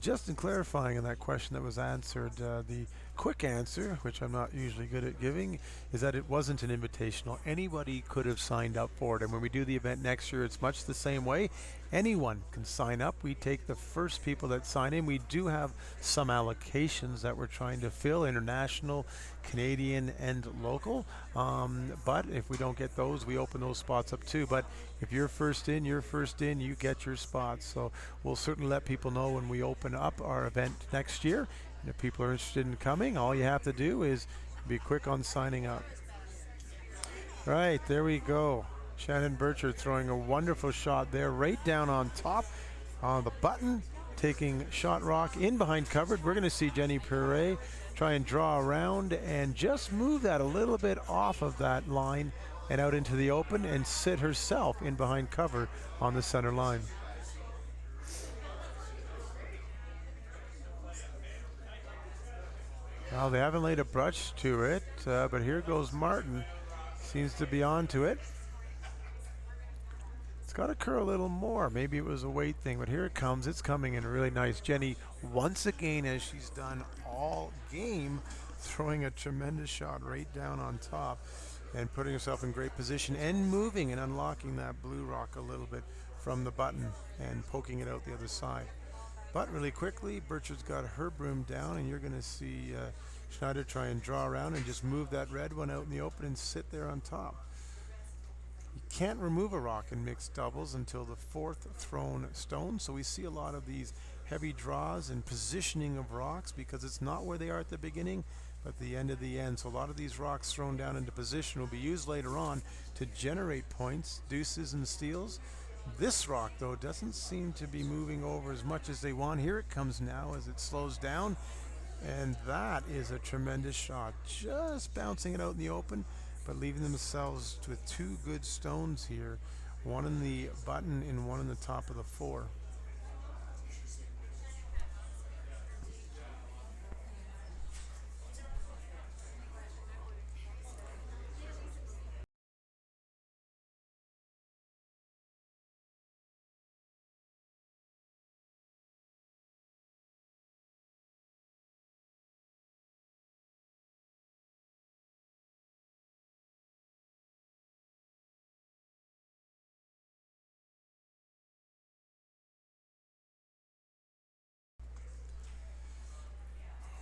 Just in clarifying on that question that was answered, the quick answer, which I'm not usually good at giving, is that it wasn't an invitational. Anybody could have signed up for it. And when we do the event next year, it's much the same way. Anyone can sign up. We take the first people that sign in. We do have some allocations that we're trying to fill, international, Canadian, and local. But if we don't get those, we open those spots up too. But if you're first in, you get your spots. So we'll certainly let people know when we open up our event next year. And if people are interested in coming, all you have to do is be quick on signing up. Right, there we go. Shannon Birchard throwing a wonderful shot there, right down on top on the button, taking shot rock in behind covered. We're going to see Jenny Perret try try and draw around and just move that a little bit off of that line and out into the open and sit herself in behind cover on the center line. Well, they haven't laid a brush to it, but here goes Martin. Seems to be onto it. It's got to curl a little more. Maybe it was a weight thing, but here it comes. It's coming in really nice. Jenny, once again, as she's done all game, throwing a tremendous shot right down on top and putting herself in great position and moving and unlocking that blue rock a little bit from the button and poking it out the other side. But really quickly, Birchard's got her broom down, and you're going to see Schneider try and draw around and just move that red one out in the open and sit there on top. You can't remove a rock in mixed doubles until the fourth thrown stone, so we see a lot of these heavy draws and positioning of rocks because it's not where they are at the beginning, but the end of the end. So a lot of these rocks thrown down into position will be used later on to generate points, deuces and steals. This rock, though, doesn't seem to be moving over as much as they want. Here it comes now as it slows down, and that is a tremendous shot. Just bouncing it out in the open, but leaving themselves with two good stones here, one in the button and one in the top of the four.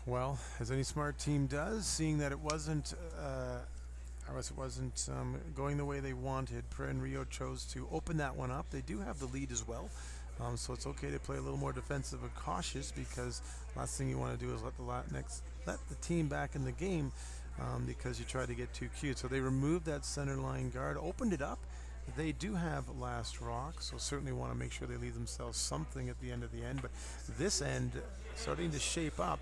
Well, as any smart team does, seeing that it wasn't going the way they wanted, Perret and Rios chose to open that one up. They do have the lead as well, so it's okay to play a little more defensive and cautious, because last thing you want to do is let the team back in the game, because you try to get too cute. So they removed that center line guard, opened it up. They do have last rock, so certainly want to make sure they leave themselves something at the end of the end. But this end starting to shape up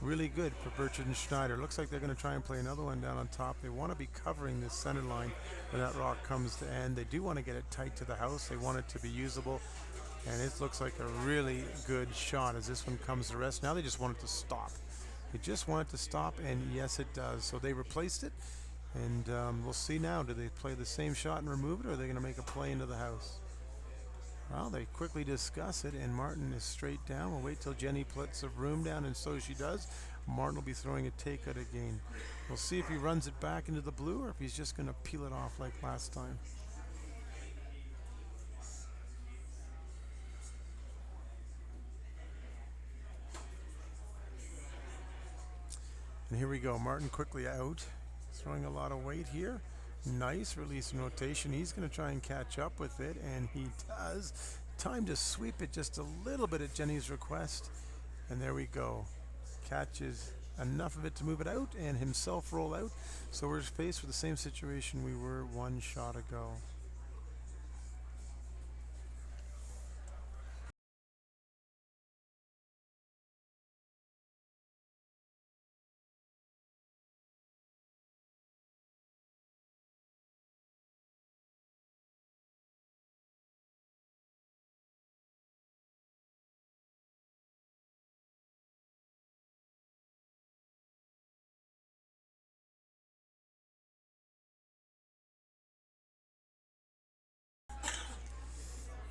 really good for Birchard and Schneider. Looks like they're going to try and play another one down on top. They want to be covering this center line when that rock comes to end. They do want to get it tight to the house. They want it to be usable, and it looks like a really good shot as this one comes to rest. Now they just want it to stop. They just want it to stop, and yes, it does. So they replaced it, and we'll see now. Do they play the same shot and remove it, or are they going to make a play into the house? Well, they quickly discuss it, and Martin is straight down. We'll wait till Jenny puts a broom down, and so she does. Martin will be throwing a take-out again. We'll see if he runs it back into the blue or if he's just going to peel it off like last time. And here we go. Martin quickly out. Throwing a lot of weight here. Nice release and rotation. He's going to try and catch up with it, and he does. Time to sweep it just a little bit at Jenny's request, and there we go. Catches enough of it to move it out and himself roll out. So we're faced with the same situation we were one shot ago.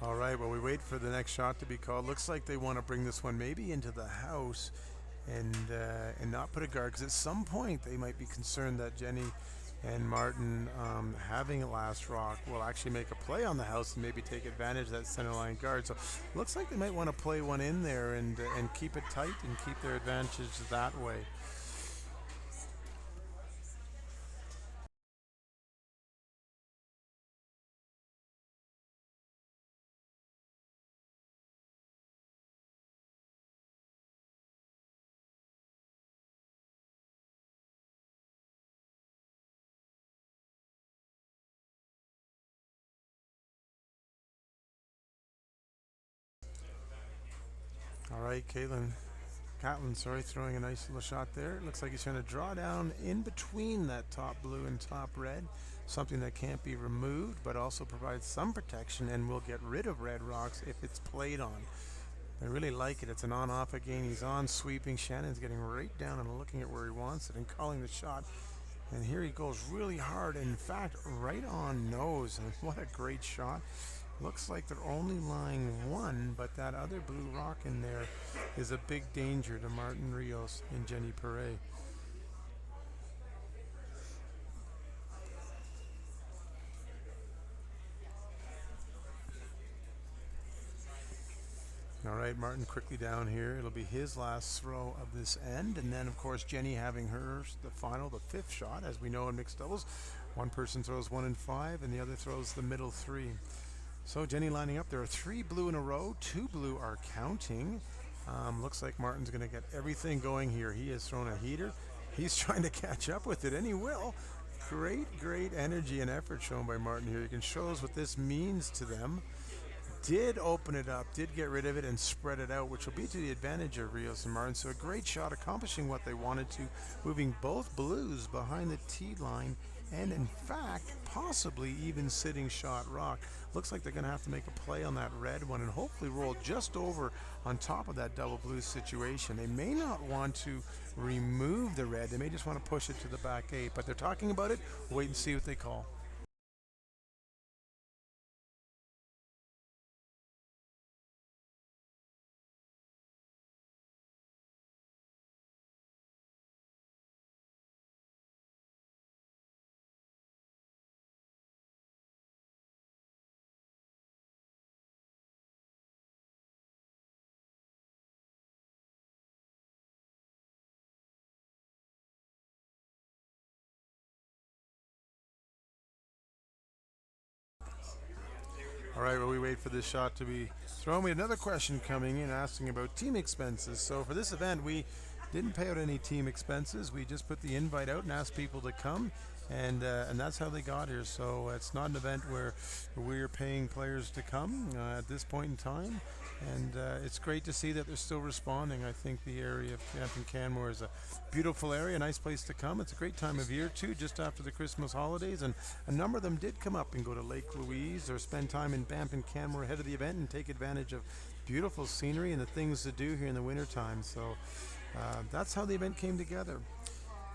All right, well, we wait for the next shot to be called. Looks like they want to bring this one maybe into the house and not put a guard, because at some point they might be concerned that Jenny and Martin, having a last rock, will actually make a play on the house and maybe take advantage of that center line guard. So looks like they might want to play one in there and keep it tight and keep their advantage that way. All right, Caitlin Catlin, sorry, throwing a nice little shot there. It looks like he's trying to draw down in between that top blue and top red, something that can't be removed, but also provides some protection and will get rid of red rocks if it's played on. I really like it. It's an on-off again. He's on sweeping. Shannon's getting right down and looking at where he wants it and calling the shot. And here he goes really hard. In fact, right on nose. And what a great shot. Looks like they're only lying one, but that other blue rock in there is a big danger to Martin Rios and Jenny Perret. All right, Martin quickly down here. It'll be his last throw of this end. And then, of course, Jenny having hers, the final, the fifth shot. As we know in mixed doubles, one person throws 1 and 5, and the other throws the middle 3. So Jenny lining up. There are 3 blue in a row. 2 blue are counting. Looks like Martin's going to get everything going here. He has thrown a heater. He's trying to catch up with it, and he will. Great energy and effort shown by Martin here. You can show us what this means to them. Did open it up, did get rid of it and spread it out, which will be to the advantage of Rios and Martin. So a great shot accomplishing what they wanted to, moving both blues behind the tee line and in fact possibly even sitting shot rock. Looks like they're going to have to make a play on that red one and hopefully roll just over on top of that double blue situation. They may not want to remove the red, they may just want to push it to the back 8, but they're talking about it. Wait and see what they call. All right, well, we wait for this shot to be thrown. We had another question coming in asking about team expenses. So for this event, we didn't pay out any team expenses. We just put the invite out and asked people to come, and that's how they got here. So it's not an event where we're paying players to come at this point in time. And it's great to see that they're still responding. I think the area of Camp Canmore is a beautiful area, a nice place to come. It's a great time of year too, just after the Christmas holidays, and a number of them did come up and go to Lake Louise or spend time in Banff and Canmore ahead of the event and take advantage of beautiful scenery and the things to do here in the wintertime. So that's how the event came together.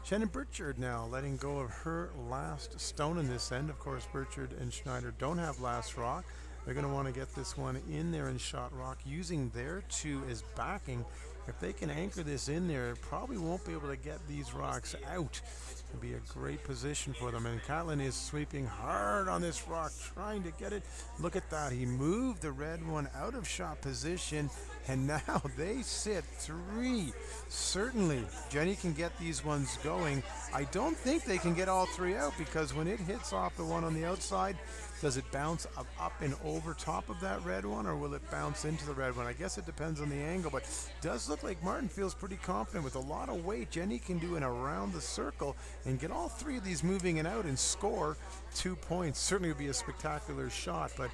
Shannon Birchard now letting go of her last stone in this end. Of course, Birchard and Schneider don't have last rock. They're going to want to get this one in there in shot rock using their 2 as backing. If they can anchor this in there, it probably won't be able to get these rocks out. It'll be a great position for them. And Catlin is sweeping hard on this rock, trying to get it. Look at that. He moved the red one out of shot position, and now they sit 3. Certainly, Jenny can get these ones going. I don't think they can get all 3 out, because when it hits off the one on the outside, does it bounce up and over top of that red one, or will it bounce into the red one? I guess it depends on the angle, but it does look like Martin feels pretty confident. With a lot of weight, Jenny can do an around the circle and get all 3 of these moving and out and score 2 points. Certainly would be a spectacular shot, but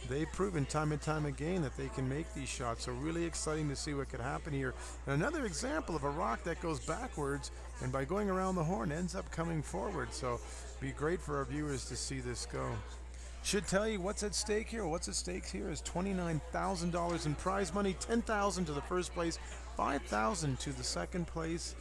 they've proven time and time again that they can make these shots. So really exciting to see what could happen here. And another example of a rock that goes backwards and by going around the horn ends up coming forward. So it'd be great for our viewers to see this go. Should tell you what's at stake here. What's at stake here is $29,000 in prize money, $10,000 to the first place, $5,000 to the second place,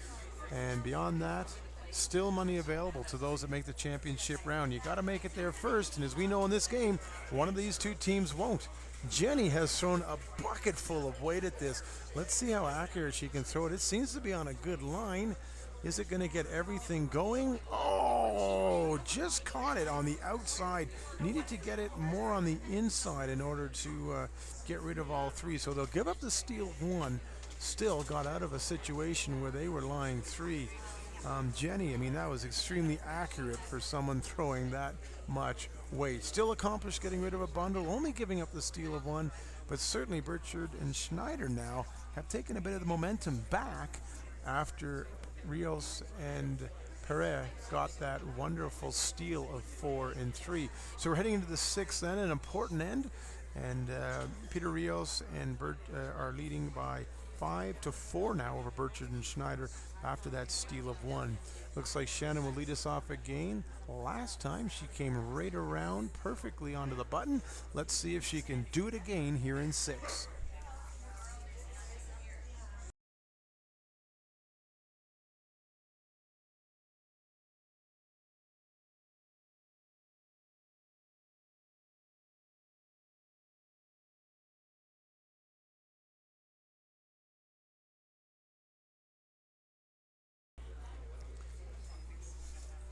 and beyond that, still money available to those that make the championship round. You got to make it there first, and as we know in this game, one of these 2 teams won't. Jenny has thrown a bucket full of weight at this. Let's see how accurate she can throw it. It seems to be on a good line. Is it going to get everything going? Oh, just caught it on the outside. Needed to get it more on the inside in order to get rid of all 3. So they'll give up the steal 1. Still got out of a situation where they were lying 3. Jenny, I mean, that was extremely accurate for someone throwing that much weight. Still accomplished getting rid of a bundle, only giving up the steal of 1. But certainly Birchard and Schneider now have taken a bit of the momentum back after Rios and Perret got that wonderful steal of 4 and 3. So we're heading into the 6th end, an important end, and Peter Rios and Bert are leading by 5-4 now over Birchard and Schneider after that steal of 1. Looks like Shannon will lead us off again. Last time she came right around perfectly onto the button. Let's see if she can do it again here in 6.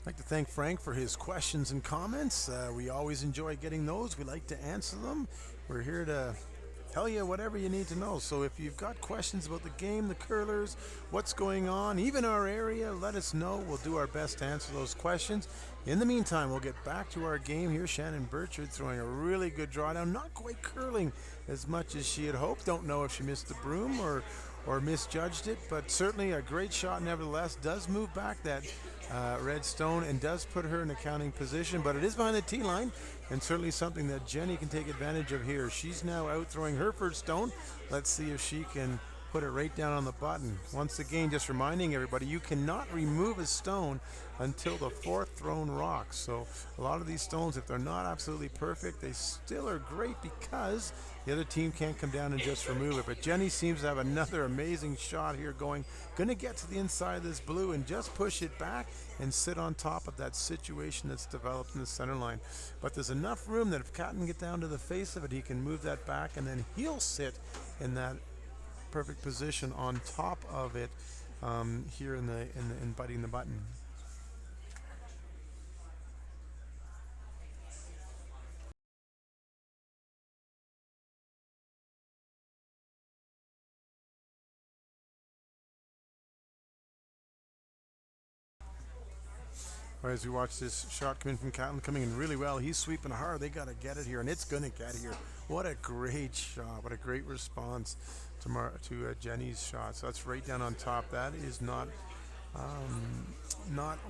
I'd like to thank Frank for his questions and comments. We always enjoy getting those. We like to answer them. We're here to tell you whatever you need to know. So if you've got questions about the game, the curlers, what's going on, even our area, let us know. We'll do our best to answer those questions. In the meantime, we'll get back to our game here. Shannon Birchard throwing a really good drawdown, not quite curling as much as she had hoped. Don't know if she missed the broom or misjudged it, but certainly a great shot nevertheless. Does move back that red stone and does put her in a counting position, but it is behind the tee line, and certainly something that Jenny can take advantage of here. She's now out throwing her first stone. Let's see if she can put it right down on the button. Once again, just reminding everybody, you cannot remove a stone until the 4th thrown rock. So a lot of these stones, if they're not absolutely perfect, they still are great because the other team can't come down and just remove it. But Jenny seems to have another amazing shot here going. Going to get to the inside of this blue and just push it back and sit on top of that situation that's developed in the center line. But there's enough room that if Cat can get down to the face of it, he can move that back and then he'll sit in that perfect position on top of it here in biting the button. As we watch this shot come in from Catlin, coming in really well. He's sweeping hard. They got to get it here, and it's going to get here. What a great shot. What a great response to Jenny's shot. So that's right down on top. That is not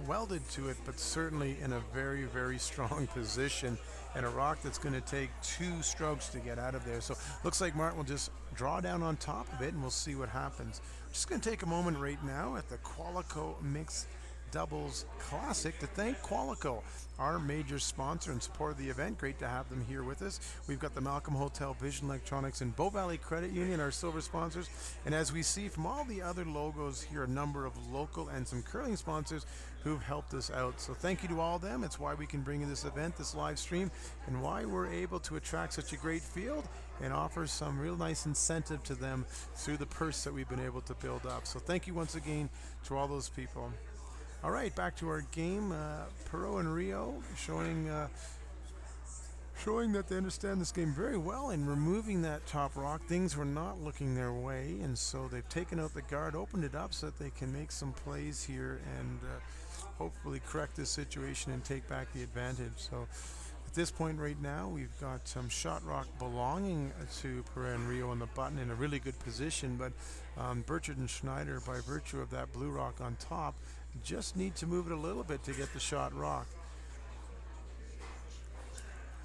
welded to it, but certainly in a very, very strong position, and a rock that's going to take 2 strokes to get out of there. So looks like Martin will just draw down on top of it, and we'll see what happens. Just going to take a moment right now at the Qualico Mixed Doubles Classic to thank Qualico, our major sponsor and support of the event. Great to have them here with us. We've got the Malcolm Hotel, Vision Electronics, and Bow Valley Credit Union, our silver sponsors. And as we see from all the other logos here, a number of local and some curling sponsors who've helped us out. So thank you to all of them. It's why we can bring you this event, this live stream, and why we're able to attract such a great field and offer some real nice incentive to them through the purse that we've been able to build up. So thank you once again to all those people. All right, back to our game. Perret and Rios showing that they understand this game very well in removing that top rock. Things were not looking their way, and so they've taken out the guard, opened it up so that they can make some plays here and hopefully correct this situation and take back the advantage. So at this point right now, we've got some shot rock belonging to Perret and Rios on the button in a really good position, but Birchard and Schneider, by virtue of that blue rock on top, just need to move it a little bit to get the shot rock.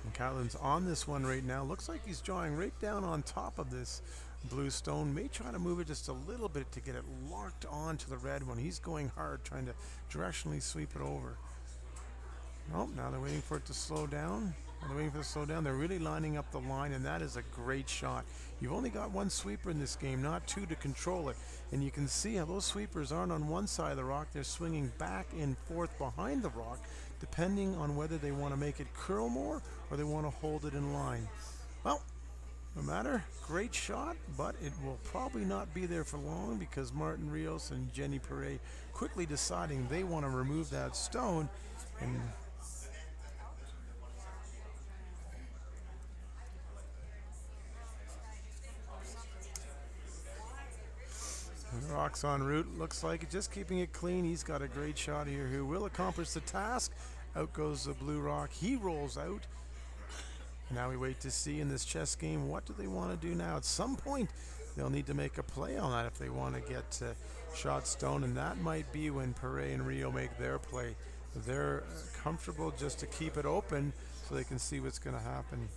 And Catlin's on this one right now. Looks like he's drawing right down on top of this blue stone. May try to move it just a little bit to get it locked onto the red one. He's going hard, trying to directionally sweep it over. Oh, now they're waiting for it to slow down. They're waiting for it to slow down. They're really lining up the line, and that is a great shot. You've only got 1 sweeper in this game, not 2 to control it. And you can see how those sweepers aren't on one side of the rock. They're swinging back and forth behind the rock, depending on whether they want to make it curl more or they want to hold it in line. Well, no matter, great shot, but it will probably not be there for long because Martin Rios and Jenny Perret quickly deciding they want to remove that stone. And the rock's en route, looks like it, just keeping it clean. He's got a great shot here who will accomplish the task. Out goes the blue rock. He rolls out. Now we wait to see in this chess game, what do they want to do now? At some point, they'll need to make a play on that if they want to get shot stone, and that might be when Perret and Rios make their play. They're comfortable just to keep it open so they can see what's going to happen.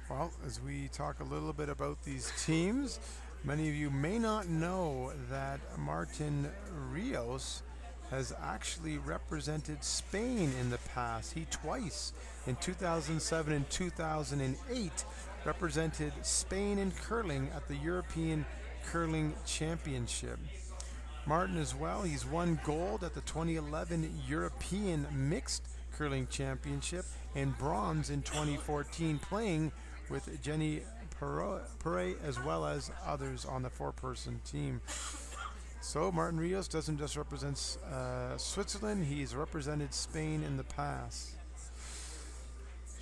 Well, as we talk a little bit about these teams, many of you may not know that Martin Rios has actually represented Spain in the past. He twice, in 2007 and 2008, represented Spain in curling at the European Curling Championship. Martin as well, he's won gold at the 2011 European Mixed Curling Championship and bronze in 2014, playing with Jenny Perret as well as others on the four-person team. So Martin Rios doesn't just represent Switzerland, he's represented Spain in the past.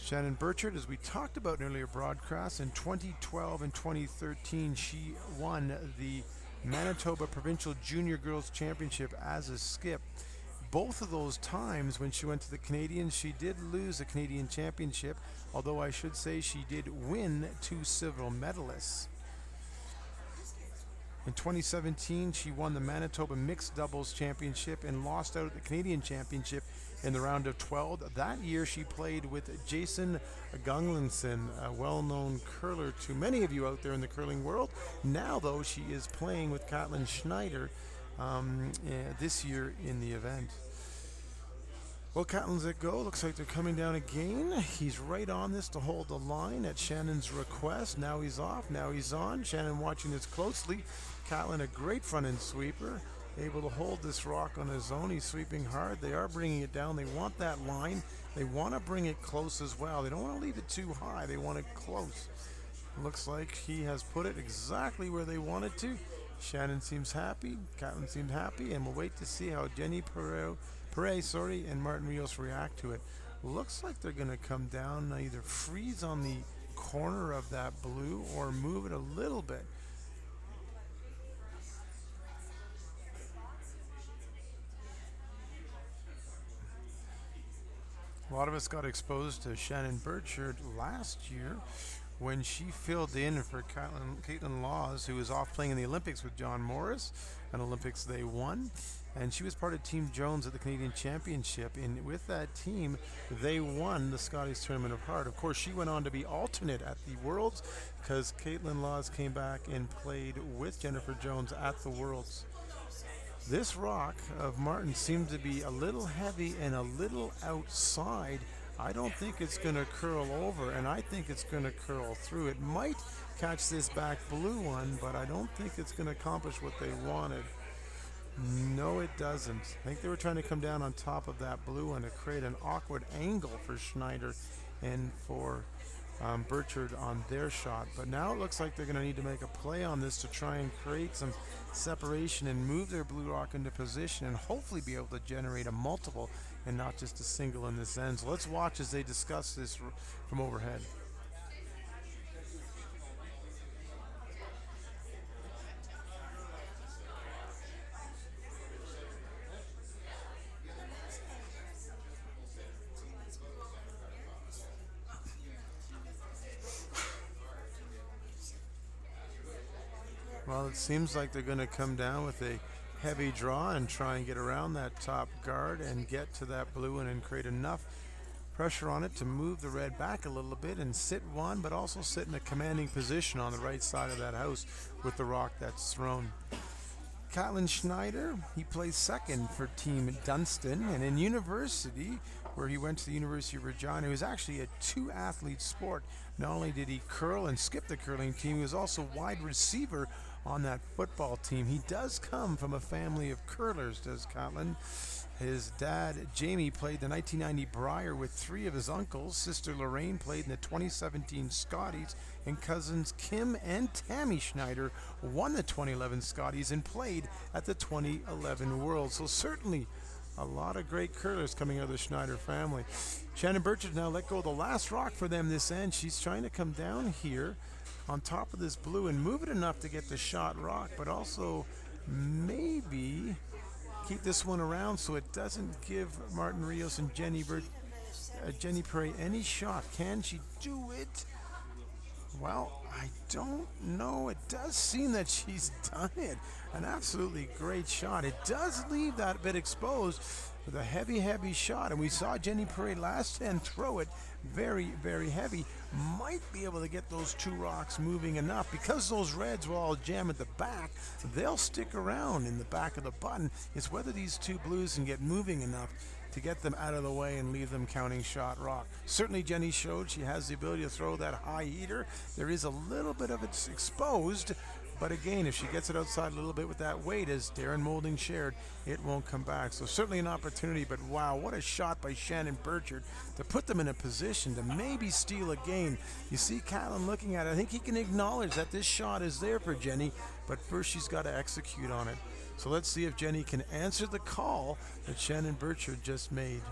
Shannon Birchard, as we talked about in earlier broadcasts, in 2012 and 2013, she won the Manitoba Provincial Junior Girls Championship as a skip. Both of those times when she went to the Canadians, she did lose the Canadian Championship, although I should say she did win 2 silver medalists. In 2017, she won the Manitoba Mixed Doubles Championship and lost out at the Canadian Championship in the round of 12. That year, she played with Jason Gunglinson, a well-known curler to many of you out there in the curling world. Now, though, she is playing with Schneider this year in the event. Well, Catlin's let go. Looks like they're coming down again. He's right on this to hold the line at Shannon's request. Now he's off. Now he's on. Shannon watching this closely. Catlin, a great front-end sweeper, able to hold this rock on his own. He's sweeping hard. They are bringing it down. They want that line. They want to bring it close as well. They don't want to leave it too high. They want it close. Looks like he has put it exactly where they want it to. Shannon seems happy. Catlin seems happy, and we'll wait to see how Jenny Perret, and Martin Rios react to it. Looks like they're going to come down, either freeze on the corner of that blue or move it a little bit. A lot of us got exposed to Shannon Birchard last year when she filled in for Caitlin Laws, who was off playing in the Olympics with John Morris, an Olympics they won. And she was part of Team Jones at the Canadian Championship. And with that team, they won the Scotties Tournament of Heart. Of course, she went on to be alternate at the Worlds because Caitlin Laws came back and played with Jennifer Jones at the Worlds. This rock of Martin seems to be a little heavy and a little outside. I don't think it's going to curl over, and I think it's going to curl through. It might catch this back blue one, but I don't think it's going to accomplish what they wanted. No, it doesn't. I think they were trying to come down on top of that blue one to create an awkward angle for Schneider and for Birchard on their shot. But now it looks like they're going to need to make a play on this to try and create some separation and move their blue rock into position and hopefully be able to generate a multiple and not just a single in this end. So let's watch as they discuss this from overhead. Well, it seems like they're going to come down with a heavy draw and try and get around that top guard and get to that blue one and create enough pressure on it to move the red back a little bit and sit one, but also sit in a commanding position on the right side of that house with the rock that's thrown. Caitlin Schneider, he plays second for Team Dunstan, and in university, where he went to the University of Regina, it was actually a two-athlete sport. Not only did he curl and skip the curling team, he was also wide receiver on that football team. He does come from a family of curlers, does Caitlin. His dad, Jamie, played the 1990 Brier with three of his uncles. Sister Lorraine played in the 2017 Scotties, and cousins Kim and Tammy Schneider won the 2011 Scotties and played at the 2011 World. So certainly a lot of great curlers coming out of the Schneider family. Shannon Birchard now let go of the last rock for them this end. She's trying to come down here on top of this blue and move it enough to get the shot rock, but also maybe keep this one around so it doesn't give Martin Rios and Jenny Perret any shot. Can she do it? Well, I don't know. It does seem that she's done it. An absolutely great shot. It does leave that bit exposed. with a heavy, heavy shot. And we saw Jenny Perret last end throw it very, very heavy. Might be able to get those two rocks moving enough. Because those reds will all jam at the back, they'll stick around in the back of the button. It's whether these two blues can get moving enough to get them out of the way and leave them counting shot rock. Certainly Jenny showed she has the ability to throw that high heater. There is a little bit of it exposed, but again, if she gets it outside a little bit with that weight, as Darren Moulding shared, it won't come back. So certainly an opportunity, but wow, what a shot by Shannon Birchard to put them in a position to maybe steal a game. You see Catelyn looking at it. I think he can acknowledge that this shot is there for Jenny, but first she's got to execute on it. So let's see if Jenny can answer the call that Shannon Birchard just made.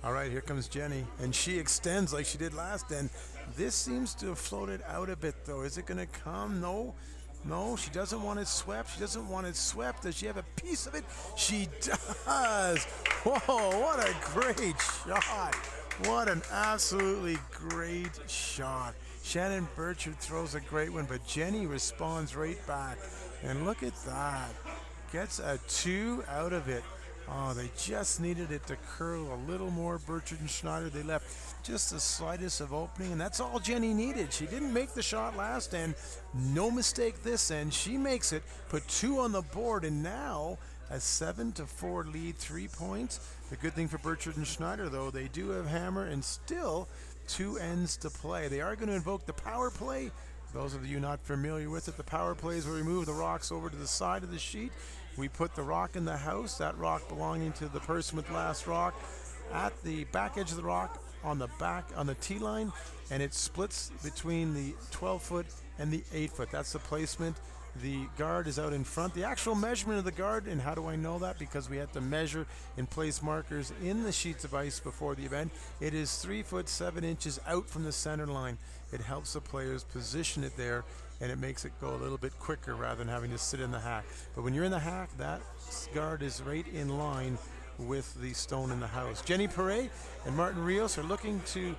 All right, here comes Jenny, and she extends like she did last end. This seems to have floated out a bit, though. Is it going to come? No. No, she doesn't want it swept. She doesn't want it swept. Does she have a piece of it? She does. Whoa, what a great shot. What an absolutely great shot. Shannon Birchard throws a great one, but Jenny responds right back. And look at that. Gets a 2 out of it. Oh, they just needed it to curl a little more. Birchard and Schneider, they left just the slightest of opening, and that's all Jenny needed. She didn't make the shot last end. No mistake this end. She makes it, put 2 on the board, and now a 7-4 lead, 3 points. The good thing for Birchard and Schneider, though, they do have hammer and still 2 ends to play. They are going to invoke the power play. Those of you not familiar with it, the power play is where we move the rocks over to the side of the sheet. We put the rock in the house, that rock belonging to the person with last rock, at the back edge of the rock on the tee line, and it splits between the 12-foot and the 8-foot. That's the placement. The guard is out in front. The actual measurement of the guard, and how do I know that? Because we had to measure and place markers in the sheets of ice before the event. It is 3 foot 7 inches out from the center line. It helps the players position it there, and it makes it go a little bit quicker rather than having to sit in the hack. But when you're in the hack, that guard is right in line with the stone in the house. Jenny Perret and Martin Rios are looking to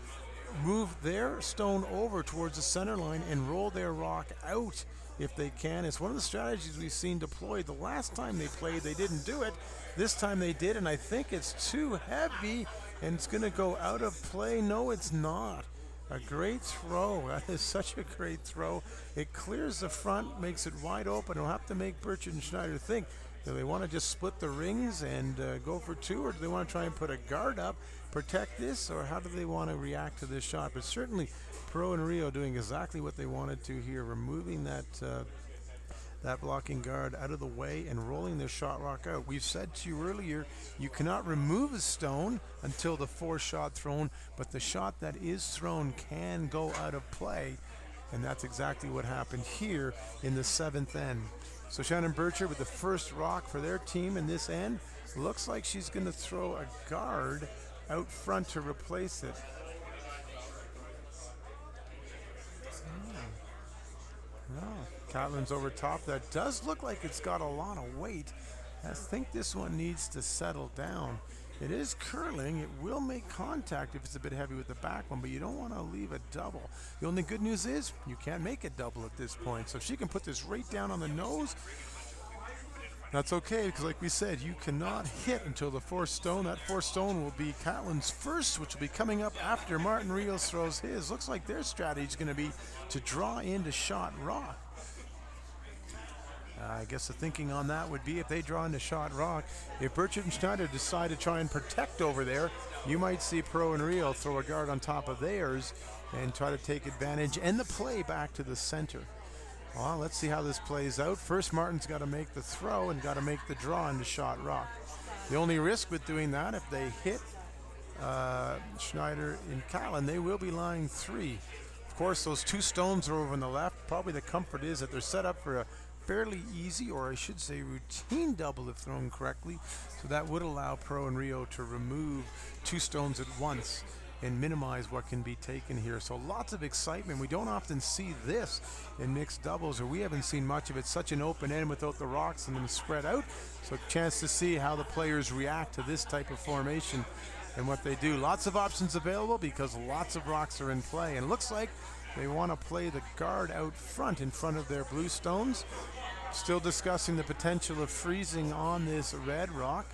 move their stone over towards the center line and roll their rock out if they can. It's one of the strategies we've seen deployed. The last time they played, they didn't do it. This time they did, and I think it's too heavy, and it's going to go out of play. No, it's not. A great throw. That is such a great throw. It clears the front, makes it wide open. It'll have to make Birchard and Schneider think. Do they want to just split the rings and go for 2, or do they want to try and put a guard up, protect this, or how do they want to react to this shot? But certainly, Perret and Rio doing exactly what they wanted to here, removing that blocking guard out of the way and rolling their shot rock out. We've said to you earlier, you cannot remove a stone until the 4th shot thrown, but the shot that is thrown can go out of play, and that's exactly what happened here in the 7th end. So Shannon Birchard with the first rock for their team in this end. Looks like she's going to throw a guard out front to replace it. No, Catelyn's over top. That does look like it's got a lot of weight. I think this one needs to settle down. It is curling. It will make contact if it's a bit heavy with the back one, but you don't want to leave a double. The only good news is you can't make a double at this point. So if she can put this right down on the nose, that's okay, because like we said, you cannot hit until the 4th stone. That 4th stone will be Catelyn's first, which will be coming up after Martin Rios throws his. Looks like their strategy is going to be to draw into shot rock. I guess the thinking on that would be if they draw into shot rock, if Birchard and Schneider decide to try and protect over there, you might see Perret and Rio throw a guard on top of theirs and try to take advantage and the play back to the center. Well, let's see how this plays out. First, Martin's got to make the throw and got to make the draw into shot rock. The only risk with doing that, if they hit Schneider and Catelyn, they will be lying 3. Of course, those 2 stones are over on the left. Probably the comfort is that they're set up for a fairly easy, or I should say routine double if thrown correctly. So that would allow Perret and Rio to remove 2 stones at once. and minimize what can be taken here. So lots of excitement. We don't often see this in mixed doubles, or we haven't seen much of it. Such an open end without the rocks and them spread out. So a chance to see how the players react to this type of formation and what they do. Lots of options available because lots of rocks are in play. And it looks like they want to play the guard out front in front of their blue stones. Still discussing the potential of freezing on this red rock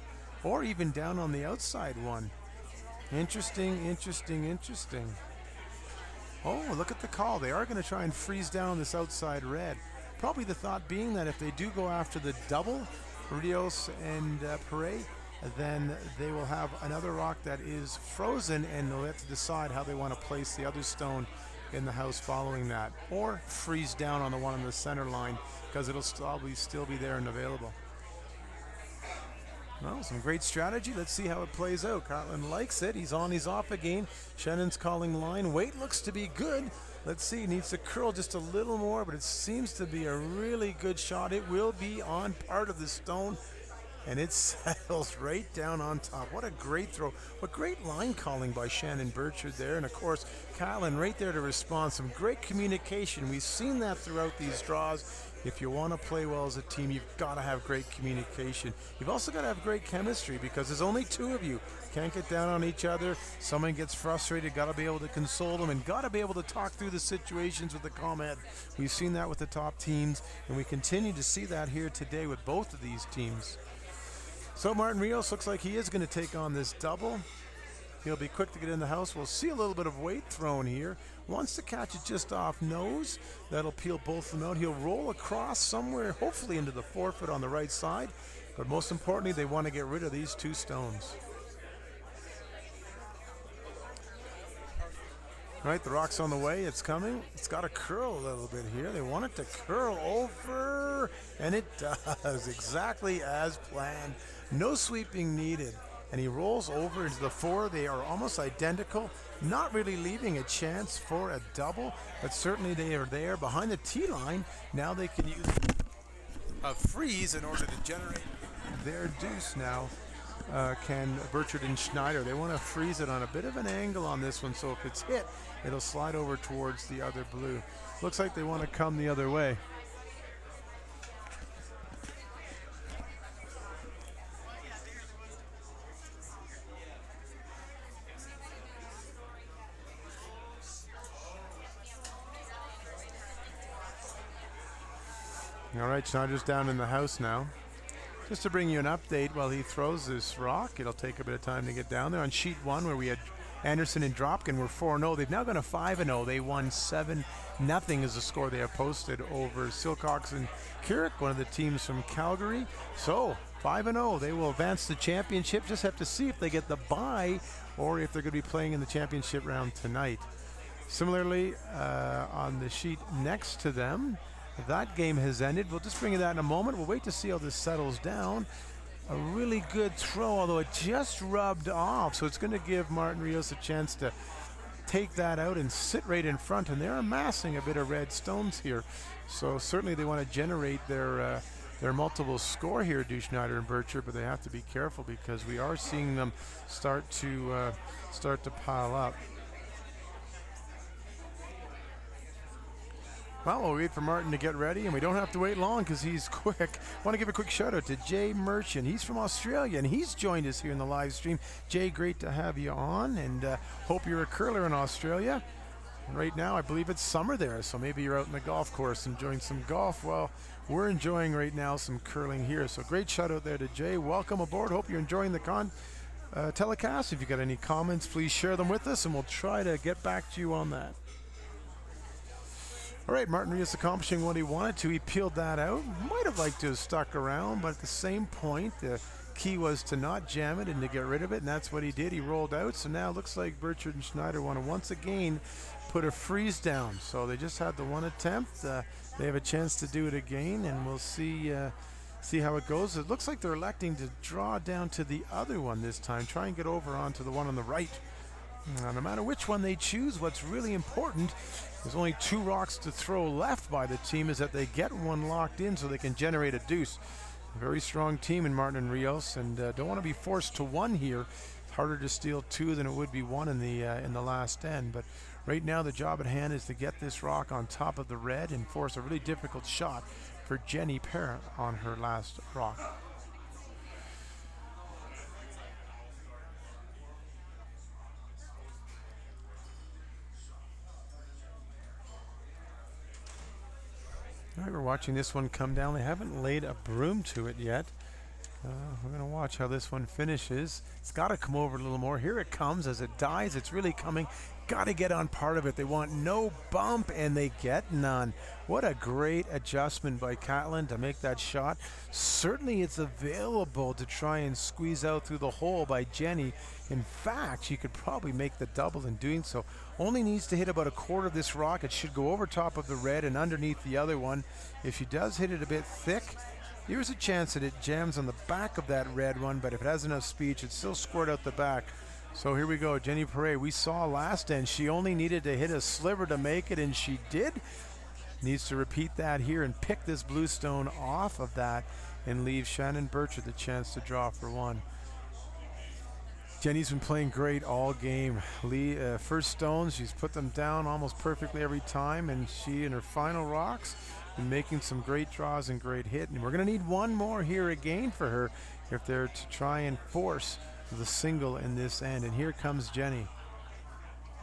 or even down on the outside one. Interesting, interesting, interesting. Oh, look at the call. They are going to try and freeze down this outside red. Probably the thought being that if they do go after the double, Rios and Perret, then they will have another rock that is frozen, and they'll have to decide how they want to place the other stone in the house following that, or freeze down on the one on the center line because it'll probably still be there and available. Well, some great strategy. Let's see how it plays out. Cartland likes it. He's on, he's off again. Shannon's calling line. Weight looks to be good. Let's see, needs to curl just a little more, but it seems to be a really good shot. It will be on part of the stone, and it settles right down on top. What a great throw. What great line calling by Shannon Birchard there. And of course, Kylan right there to respond. Some great communication. We've seen that throughout these draws. If you want to play well as a team, you've got to have great communication. You've also got to have great chemistry because there's only two of you. Can't get down on each other. Someone gets frustrated, got to be able to console them and got to be able to talk through the situations with the calm head. We've seen that with the top teams, and we continue to see that here today with both of these teams. So Martin Rios looks like he is going to take on this double. He'll be quick to get in the house. We'll see a little bit of weight thrown here. Wants to catch it just off nose. That'll peel both of them out. He'll roll across somewhere, hopefully into the forefoot on the right side. But most importantly, they want to get rid of these two stones. All right, the rock's on the way. It's coming. It's got to curl a little bit here. They want it to curl over, and it does exactly as planned. No sweeping needed. And he rolls over into the four. They are almost identical, not really leaving a chance for a double, but certainly they are there behind the tee line. Now they can use a freeze in order to generate their deuce now. Can Birchard and Schneider. They want to freeze it on a bit of an angle on this one, so if it's hit, it'll slide over towards the other blue. Looks like they want to come the other way. All right, Schneider's down in the house now. Just to bring you an update while he throws this rock, it'll take a bit of time to get down there. On sheet one, where we had Anderson and Dropkin were 4-0. They've now gone to 5-0. They won 7-0 is the score they have posted over Silcox and Carrick, one of the teams from Calgary. So 5-0. They will advance the championship. Just have to see if they get the bye or if they're going to be playing in the championship round tonight. Similarly, on the sheet next to them, that game has ended. We'll just bring you that in a moment. We'll wait to see how this settles down. A really good throw, although it just rubbed off. So it's going to give Martin Rios a chance to take that out and sit right in front. And they're amassing a bit of red stones here. So certainly they want to generate their multiple score here, Schneider and Birchard, but they have to be careful because we are seeing them start to pile up. Well, we'll wait for Martin to get ready, and we don't have to wait long because he's quick. I want to give a quick shout out to Jay Merchant. He's from Australia, and he's joined us here in the live stream. Jay, great to have you on, and hope you're a curler in Australia. Right now, I believe it's summer there, so maybe you're out in the golf course enjoying some golf. Well, we're enjoying right now some curling here, so great shout out there to Jay. Welcome aboard. Hope you're enjoying the telecast. If you got any comments, please share them with us, and we'll try to get back to you on that. All right, Martin Rios accomplishing what he wanted to. He peeled that out. Might have liked to have stuck around, but at the same point, the key was to not jam it and to get rid of it, and that's what he did. He rolled out, so now it looks like Birchard and Schneider want to once again put a freeze down. So they just had the one attempt. They have a chance to do it again, and we'll see how it goes. It looks like they're electing to draw down to the other one this time, try and get over onto the one on the right. No matter which one they choose, what's really important, there's only two rocks to throw left by the team, is that they get one locked in so they can generate a deuce. A very strong team in Martin and Rios, and don't want to be forced to one here. harder to steal 2 than it would be 1 in the last end. But right now the job at hand is to get this rock on top of the red and force a really difficult shot for Jenny Perret on her last rock. All right, we're watching this one come down. They haven't laid a broom to it yet. We're going to watch how this one finishes. It's got to come over a little more. Here it comes. As it dies, it's really coming. Got to get on part of it. They want no bump, and they get none. What a great adjustment by Catlin to make that shot. Certainly it's available to try and squeeze out through the hole by Jenny. In fact, she could probably make the double in doing so. Only needs to hit about a quarter of this rock. It should go over top of the red and underneath the other one. If she does hit it a bit thick, there's a chance that it jams on the back of that red one, but if it has enough speed, it's still squirt out the back. So here we go, Jenny Perret. We saw last end, she only needed to hit a sliver to make it, and she did. Needs to repeat that here and pick this blue stone off of that and leave Shannon Birchard the chance to draw for 1. Jenny's been playing great all game. First stones, she's put them down almost perfectly every time, and she, in her final rocks, been making some great draws and great hit. And we're going to need 1 more here again for her if they're to try and force the single in this end. And here comes Jenny.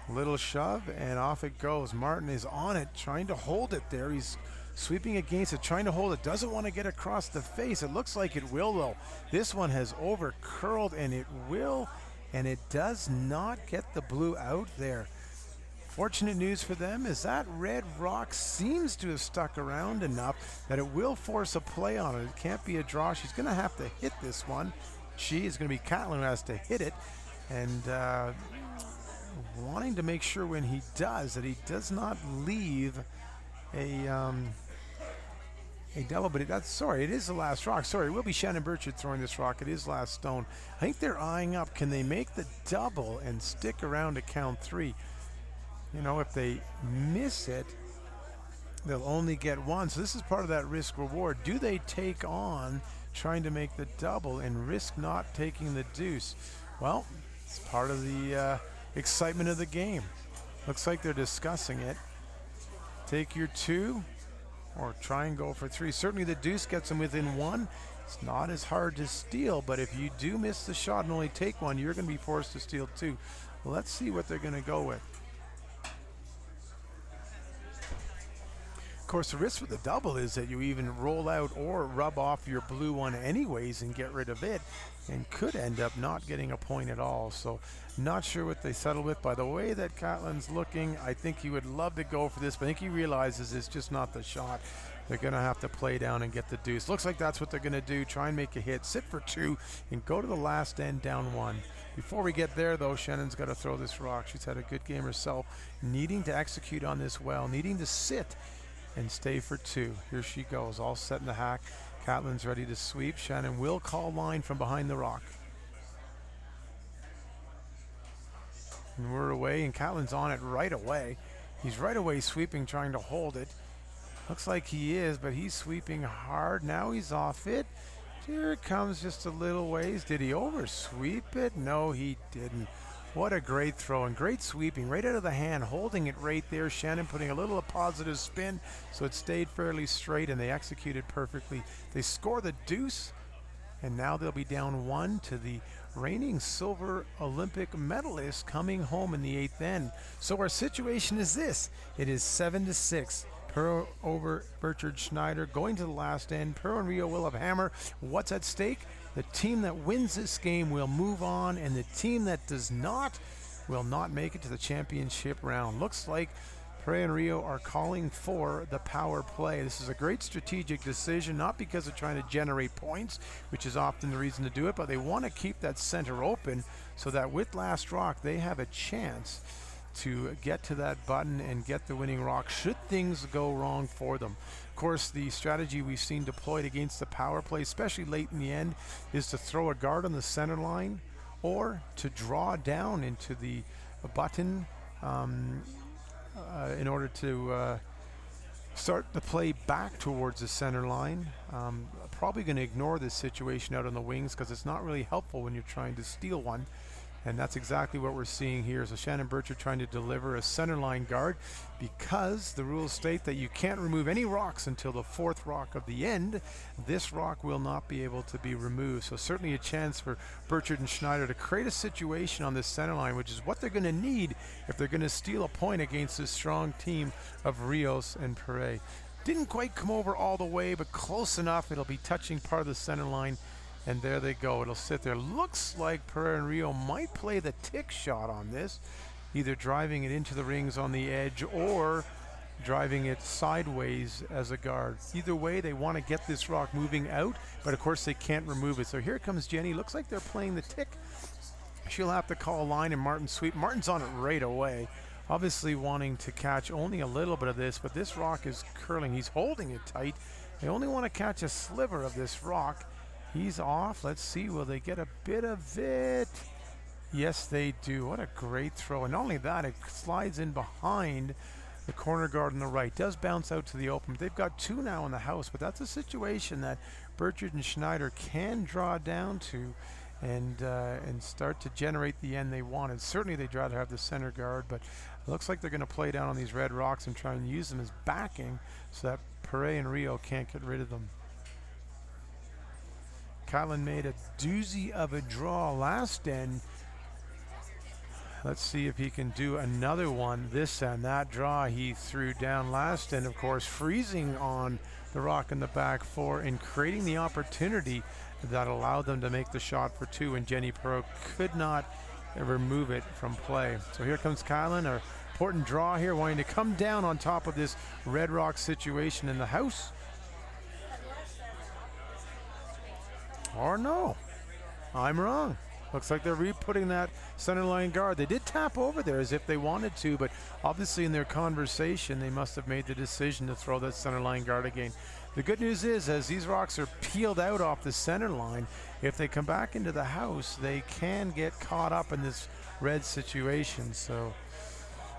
Little shove, and off it goes. Martin is on it, trying to hold it there. He's sweeping against it, trying to hold it. Doesn't want to get across the face. It looks like it will, though. This one has over curled, and it will, and it does not get the blue out there. Fortunate news for them is that red rock seems to have stuck around enough that it will force a play on it. It can't be a draw. She's going to have to hit this one. She is going to be Catlin who has to hit it, and wanting to make sure when he does that he does not leave a double. But it is the last rock. Sorry, it will be Shannon Birchard throwing this rock. It is last stone. I think they're eyeing up. Can they make the double and stick around to count 3? You know, if they miss it, they'll only get 1. So this is part of that risk reward. Do they take on trying to make the double and risk not taking the deuce? Well, it's part of the excitement of the game. Looks like they're discussing it. Take your 2 or try and go for 3. Certainly the deuce gets them within 1. It's not as hard to steal, but if you do miss the shot and only take 1, you're going to be forced to steal 2. Let's see what they're going to go with. Of course, the risk with the double is that you even roll out or rub off your blue one anyways and get rid of it, and could end up not getting a point at all. So not sure what they settle with. By the way that Catlin's looking, I think he would love to go for this, but I think he realizes it's just not the shot. They're going to have to play down and get the deuce. Looks like that's what they're going to do. Try and make a hit, sit for 2, and go to the last end down 1. Before we get there, though, Shannon's got to throw this rock. She's had a good game herself, needing to execute on this well, needing to sit and stay for 2. Here she goes, all set in the hack. Catlin's ready to sweep. Shannon will call line from behind the rock. And we're away, and Catlin's on it right away. He's right away sweeping, trying to hold it. Looks like he is, but he's sweeping hard. Now he's off it. Here it comes just a little ways. Did he oversweep it? No, he didn't. What a great throw and great sweeping right out of the hand, holding it right there. Shannon putting a little positive spin so it stayed fairly straight, and they executed perfectly. They score the deuce, and now they'll be down 1 to the reigning silver Olympic medalist coming home in the 8th end. So our situation is this. It is 7-6. Perret over Birchard Schneider going to the last end. Perret and Rios will have hammer. What's at stake? The team that wins this game will move on, and the team that does not will not make it to the championship round. Looks like Perret and Rios are calling for the power play. This is a great strategic decision, not because they're trying to generate points, which is often the reason to do it, but they want to keep that center open so that with last rock they have a chance to get to that button and get the winning rock should things go wrong for them. Of course, the strategy we've seen deployed against the power play, especially late in the end, is to throw a guard on the center line or to draw down into the button in order to start the play back towards the center line. Probably going to ignore this situation out on the wings because it's not really helpful when you're trying to steal one. And that's exactly what we're seeing here. So Shannon Birchard trying to deliver a center line guard, because the rules state that you can't remove any rocks until the 4th rock of the end. This rock will not be able to be removed. So certainly a chance for Birchard and Schneider to create a situation on this center line, which is what they're going to need if they're going to steal a point against this strong team of Rios and Perret. Didn't quite come over all the way, but close enough. It'll be touching part of the center line. And there they go. It'll sit there. Looks like Perret and Rio might play the tick shot on this, either driving it into the rings on the edge or driving it sideways as a guard. Either way, they want to get this rock moving out, but of course they can't remove it. So here comes Jenny. Looks like they're playing the tick. She'll have to call a line and Martin sweep. Martin's on it right away, obviously wanting to catch only a little bit of this, but this rock is curling. He's holding it tight. They only want to catch a sliver of this rock. He's off. Let's see, will they get a bit of it? Yes, they do. What a great throw. And not only that, it slides in behind the corner guard on the right. Does bounce out to the open. They've got 2 now in the house, but that's a situation that Birchard and Schneider can draw down to and start to generate the end they wanted. Certainly they'd rather have the center guard, but it looks like they're going to play down on these red rocks and try and use them as backing so that Perret and Rio can't get rid of them. Kylan made a doozy of a draw last end. Let's see if he can do another one this end. That draw he threw down last end, of course, freezing on the rock in the back 4 and creating the opportunity that allowed them to make the shot for 2, and Jenny Perot could not remove it from play. So here comes Kylan, an important draw here, wanting to come down on top of this red rock situation in the house. Or no, I'm wrong. Looks like they're re-putting that center line guard. They did tap over there as if they wanted to, but obviously in their conversation, they must have made the decision to throw that center line guard again. The good news is, as these rocks are peeled out off the center line, if they come back into the house, they can get caught up in this red situation. So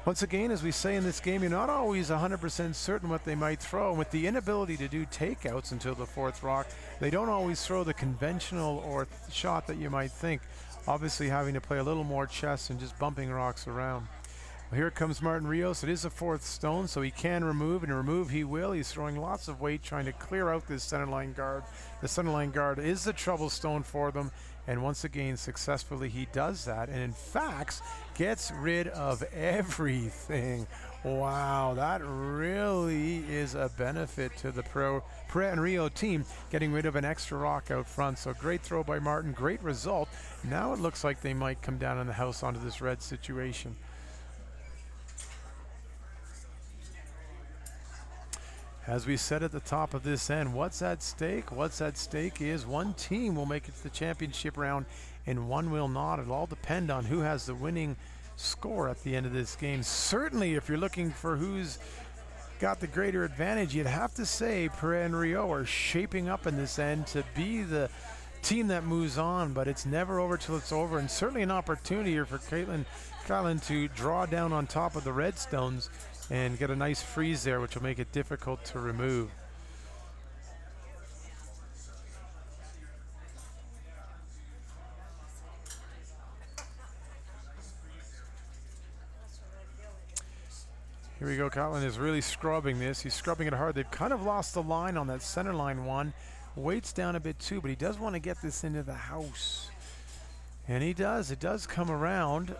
once again, as we say in this game, you're not always 100% certain what they might throw. And with the inability to do takeouts until the 4th rock, they don't always throw the conventional or shot that you might think. Obviously having to play a little more chess and just bumping rocks around. Well, here comes Martin Rios. It is a 4th stone, so he can remove, and remove he will. He's throwing lots of weight trying to clear out this center line guard. The center line guard is the trouble stone for them, and once again, successfully he does that, and in fact, gets rid of everything. Wow, that really is a benefit to the Perret and Rio team, getting rid of an extra rock out front. So great throw by Martin, great result. Now it looks like they might come down in the house onto this red situation. As we said at the top of this end, what's at stake? What's at stake is one team will make it to the championship round and one will not. It'll all depend on who has the winning score at the end of this game. Certainly, if you're looking for who's got the greater advantage, you'd have to say Perret and Rio are shaping up in this end to be the team that moves on, but it's never over till it's over, and certainly an opportunity here for Kylan to draw down on top of the redstones and get a nice freeze there, which will make it difficult to remove. Here we go. Kylan is really scrubbing this. He's scrubbing it hard. They've kind of lost the line on that center line one. Weights down a bit too, but he does want to get this into the house. And he does. It does come around.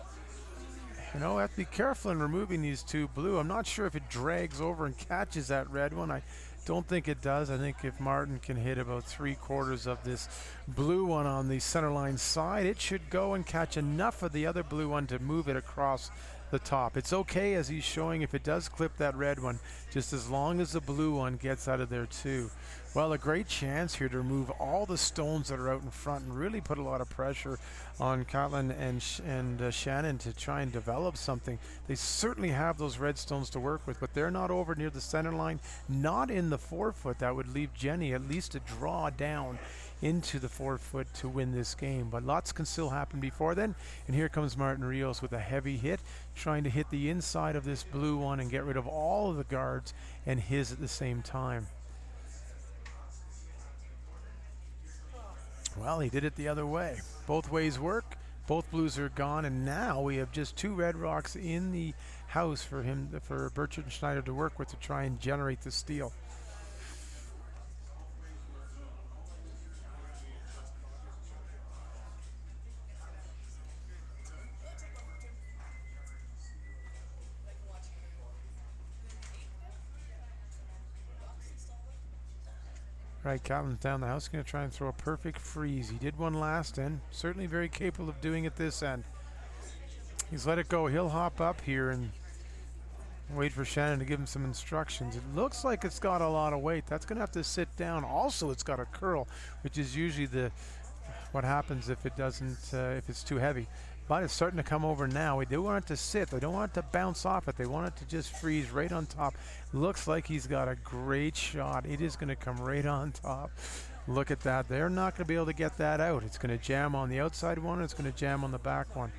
You know, have to be careful in removing these 2 blue. I'm not sure if it drags over and catches that red one. I don't think it does. I think if Martin can hit about 3/4 of this blue one on the center line side, it should go and catch enough of the other blue one to move it across the top. It's okay, as he's showing, if it does clip that red one, just as long as the blue one gets out of there too. Well, a great chance here to remove all the stones that are out in front and really put a lot of pressure on Kylan and Shannon to try and develop something. They certainly have those red stones to work with, but they're not over near the center line, not in the 4-foot. That would leave Jenny at least to draw down into the 4-foot to win this game, but lots can still happen before then. And here comes Martin Rios with a heavy hit, trying to hit the inside of this blue one and get rid of all of the guards and his at the same time. Well, he did it the other way. Both ways work. Both blues are gone, and now we have just 2 red rocks in the house for Birchard and Schneider to work with to try and generate the steal. Right, Catlin's down the house, going to try and throw a perfect freeze. He did one last end, certainly very capable of doing it this end. He's let it go. He'll hop up here and wait for Shannon to give him some instructions. It looks like it's got a lot of weight. That's going to have to sit down. Also, it's got a curl, which is usually what happens if it doesn't, if it's too heavy. But it's starting to come over now. They do want it to sit. They don't want it to bounce off it. They want it to just freeze right on top. Looks like he's got a great shot. It is going to come right on top. Look at that. They're not going to be able to get that out. It's going to jam on the outside one. It's going to jam on the back one.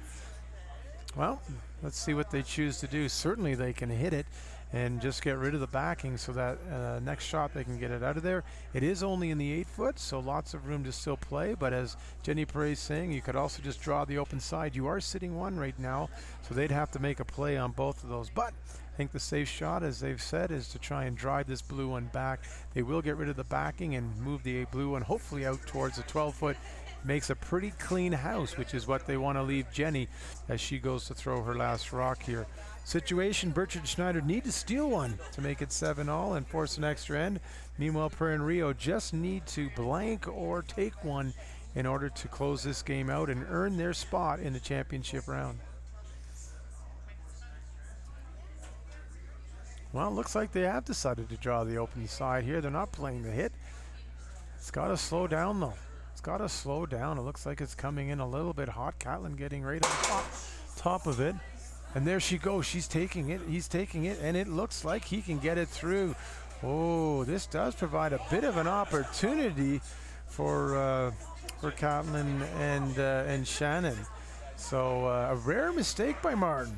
Well, let's see what they choose to do. Certainly they can hit it and just get rid of the backing so that next shot they can get it out of there. It is only in the 8 foot, so lots of room to still play. But as Jenny Perret is saying, you could also just draw the open side. You are sitting 1 right now, so they'd have to make a play on both of those. But I think the safe shot, as they've said, is to try and drive this blue one back. They will get rid of the backing and move the blue one hopefully out towards the 12 foot. Makes a pretty clean house, which is what they want to leave Jenny as she goes to throw her last rock here. Situation, Birchard and Schneider need to steal one to make it 7-all and force an extra end. Meanwhile, Perret and Rio just need to blank or take one in order to close this game out and earn their spot in the championship round. Well, it looks like they have decided to draw the open side here. They're not playing the hit. It's got to slow down, though. It's got to slow down. It looks like it's coming in a little bit hot. Catlin getting right on top of it. And there she goes. She's taking it. He's taking it. And it looks like he can get it through. Oh, this does provide a bit of an opportunity for Catlin and Shannon. So a rare mistake by Martin.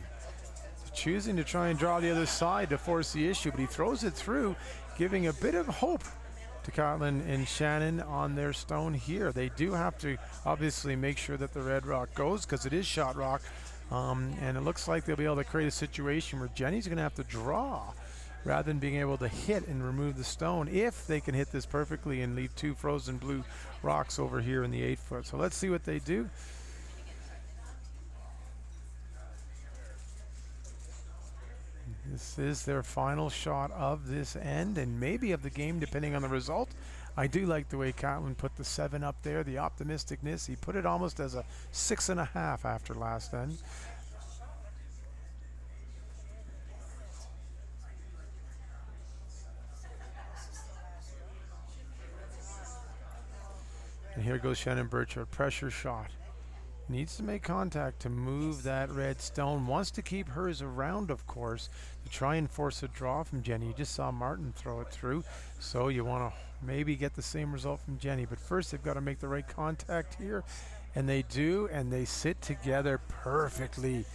Choosing to try and draw the other side to force the issue. But he throws it through, giving a bit of hope to Catlin and Shannon on their stone here. They do have to obviously make sure that the red rock goes because it is shot rock. And it looks like they'll be able to create a situation where Jenny's going to have to draw rather than being able to hit and remove the stone if they can hit this perfectly and leave 2 frozen blue rocks over here in the 8 foot. So let's see what they do. This is their final shot of this end and maybe of the game depending on the result. I do like the way Catlin put the 7 up there, the optimisticness. He put it almost as a 6.5 after last end. And here goes Shannon Birchard, pressure shot. Needs to make contact to move that red stone. Wants to keep hers around, of course, to try and force a draw from Jenny. You just saw Martin throw it through, so you want to maybe get the same result from Jenny. But first, they've got to make the right contact here, and they do, and they sit together perfectly.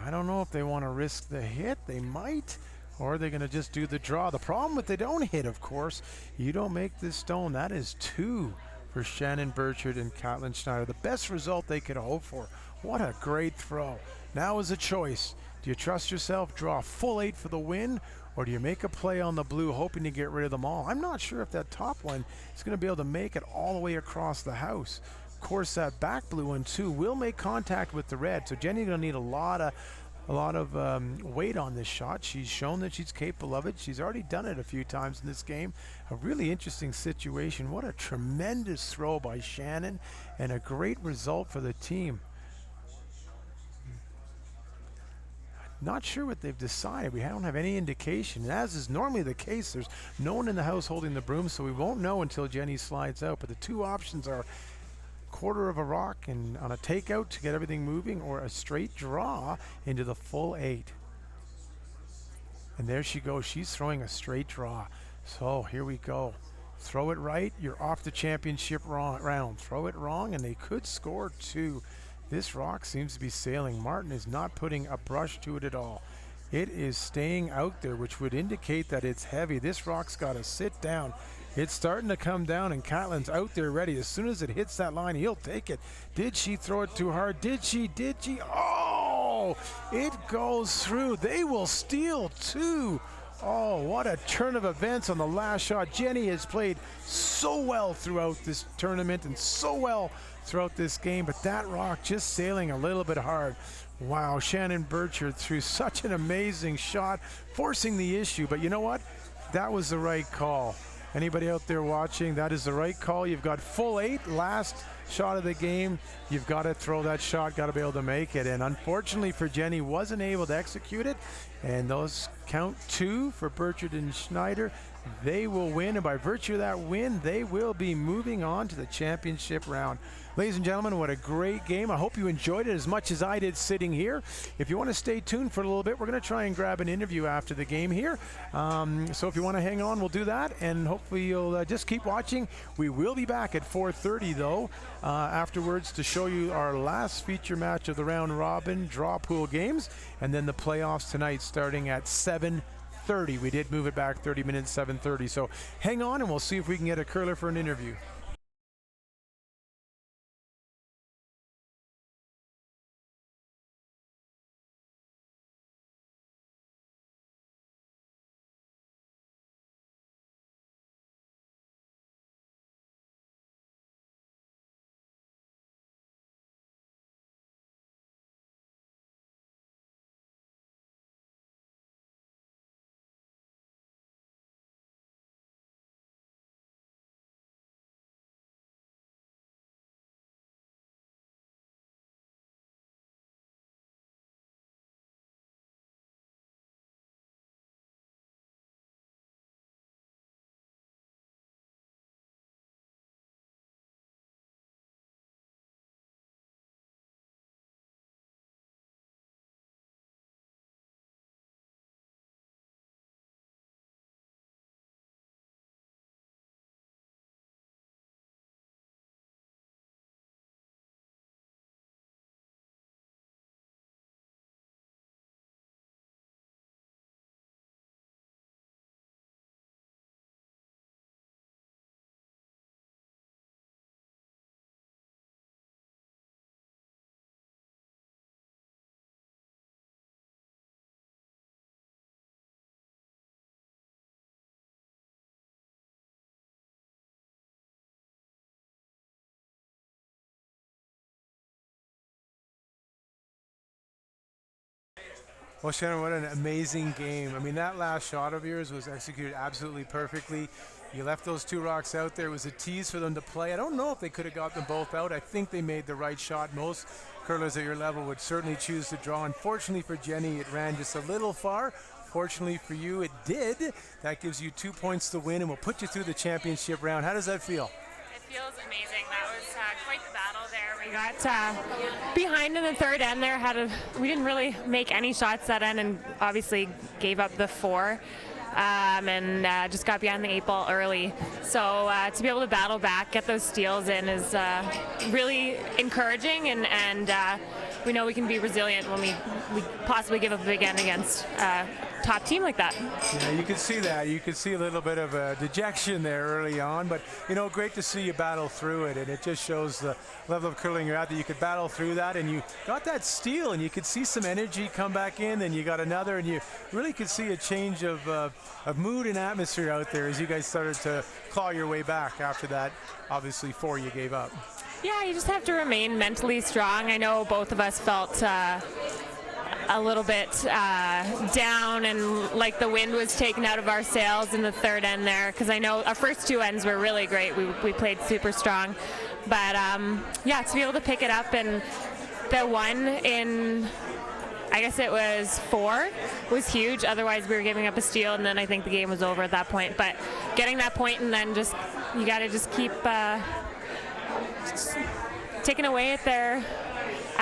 I don't know if they want to risk the hit. They might, or they're going to just do the draw. The problem with they don't hit, of course, you don't make this stone. That is 2 for Shannon Birchard and Catlin Schneider. The best result they could hope for. What a great throw. Now is a choice. Do you trust yourself, draw a full 8 for the win, or do you make a play on the blue hoping to get rid of them all? I'm not sure if that top one is going to be able to make it all the way across the house. Of course, that back blue one too will make contact with the red, so Jenny's going to need a lot of weight on this shot. She's shown that she's capable of it. She's already done it a few times in this game. A really interesting situation. What a tremendous throw by Shannon and a great result for the team. Not sure what they've decided. We don't have any indication. As is normally the case, there's no one in the house holding the broom, so we won't know until Jenny slides out. But the 2 options are quarter of a rock and on a takeout to get everything moving, or a straight draw into the full 8. And there she goes. She's throwing a straight draw. So here we go. Throw it right, you're off the championship round. Throw it wrong, and they could score 2. This rock seems to be sailing. Martin is not putting a brush to it at all. It is staying out there, which would indicate that it's heavy. This rock's got to sit down. It's starting to come down, and Catlin's out there ready. As soon as it hits that line, he'll take it. Did she throw it too hard? Did she? Oh, it goes through. They will steal too. Oh, what a turn of events on the last shot. Jenny has played so well throughout this tournament and so well throughout this game, but that rock just sailing a little bit hard. Wow, Shannon Birchard threw such an amazing shot, forcing the issue, but you know what? That was the right call. Anybody out there watching, that is the right call. You've got full 8, last shot of the game. You've got to throw that shot, got to be able to make it. And unfortunately for Jenny, wasn't able to execute it. And those count 2 for Birchard and Schneider. They will win, and by virtue of that win, they will be moving on to the championship round. Ladies and gentlemen, what a great game. I hope you enjoyed it as much as I did sitting here. If you want to stay tuned for a little bit, we're going to try and grab an interview after the game here. So if you want to hang on, we'll do that, and hopefully you'll just keep watching. We will be back at 4:30 though, afterwards, to show you our last feature match of the round robin draw pool games, and then the playoffs tonight starting at 7:30. We did move it back 30 minutes, 7:30. So hang on, and we'll see if we can get a curler for an interview. Well, Shannon, what an amazing game. I mean, that last shot of yours was executed absolutely perfectly. You left those 2 rocks out there. It was a tease for them to play. I don't know if they could have got them both out. I think they made the right shot. Most curlers at your level would certainly choose to draw. Unfortunately for Jenny, it ran just a little far. Fortunately for you, it did. That gives you 2 points to win and will put you through the championship round. How does that feel? Feels amazing. That was quite the battle there. We got behind in the third end there. We didn't really make any shots that end, and obviously gave up the 4, and just got behind the 8 ball early. So to be able to battle back, get those steals in is really encouraging, and we know we can be resilient when we possibly give up a big end against top team like that. Yeah, you could see that. You could see a little bit of a dejection there early on, but you know, great to see you battle through it, and it just shows the level of curling you're at, that you could battle through that, and you got that steal, and you could see some energy come back in, then you got another, and you really could see a change of mood and atmosphere out there as you guys started to claw your way back after that, obviously, 4 you gave up. Yeah, you just have to remain mentally strong. I know both of us felt a little bit down, and like the wind was taken out of our sails in the third end there, because I know our first 2 ends were really great. We played super strong, but yeah, to be able to pick it up, and the one in, I guess it was 4, was huge. Otherwise we were giving up a steal, and then I think the game was over at that point. But getting that point, and then just, you got to just keep taking away at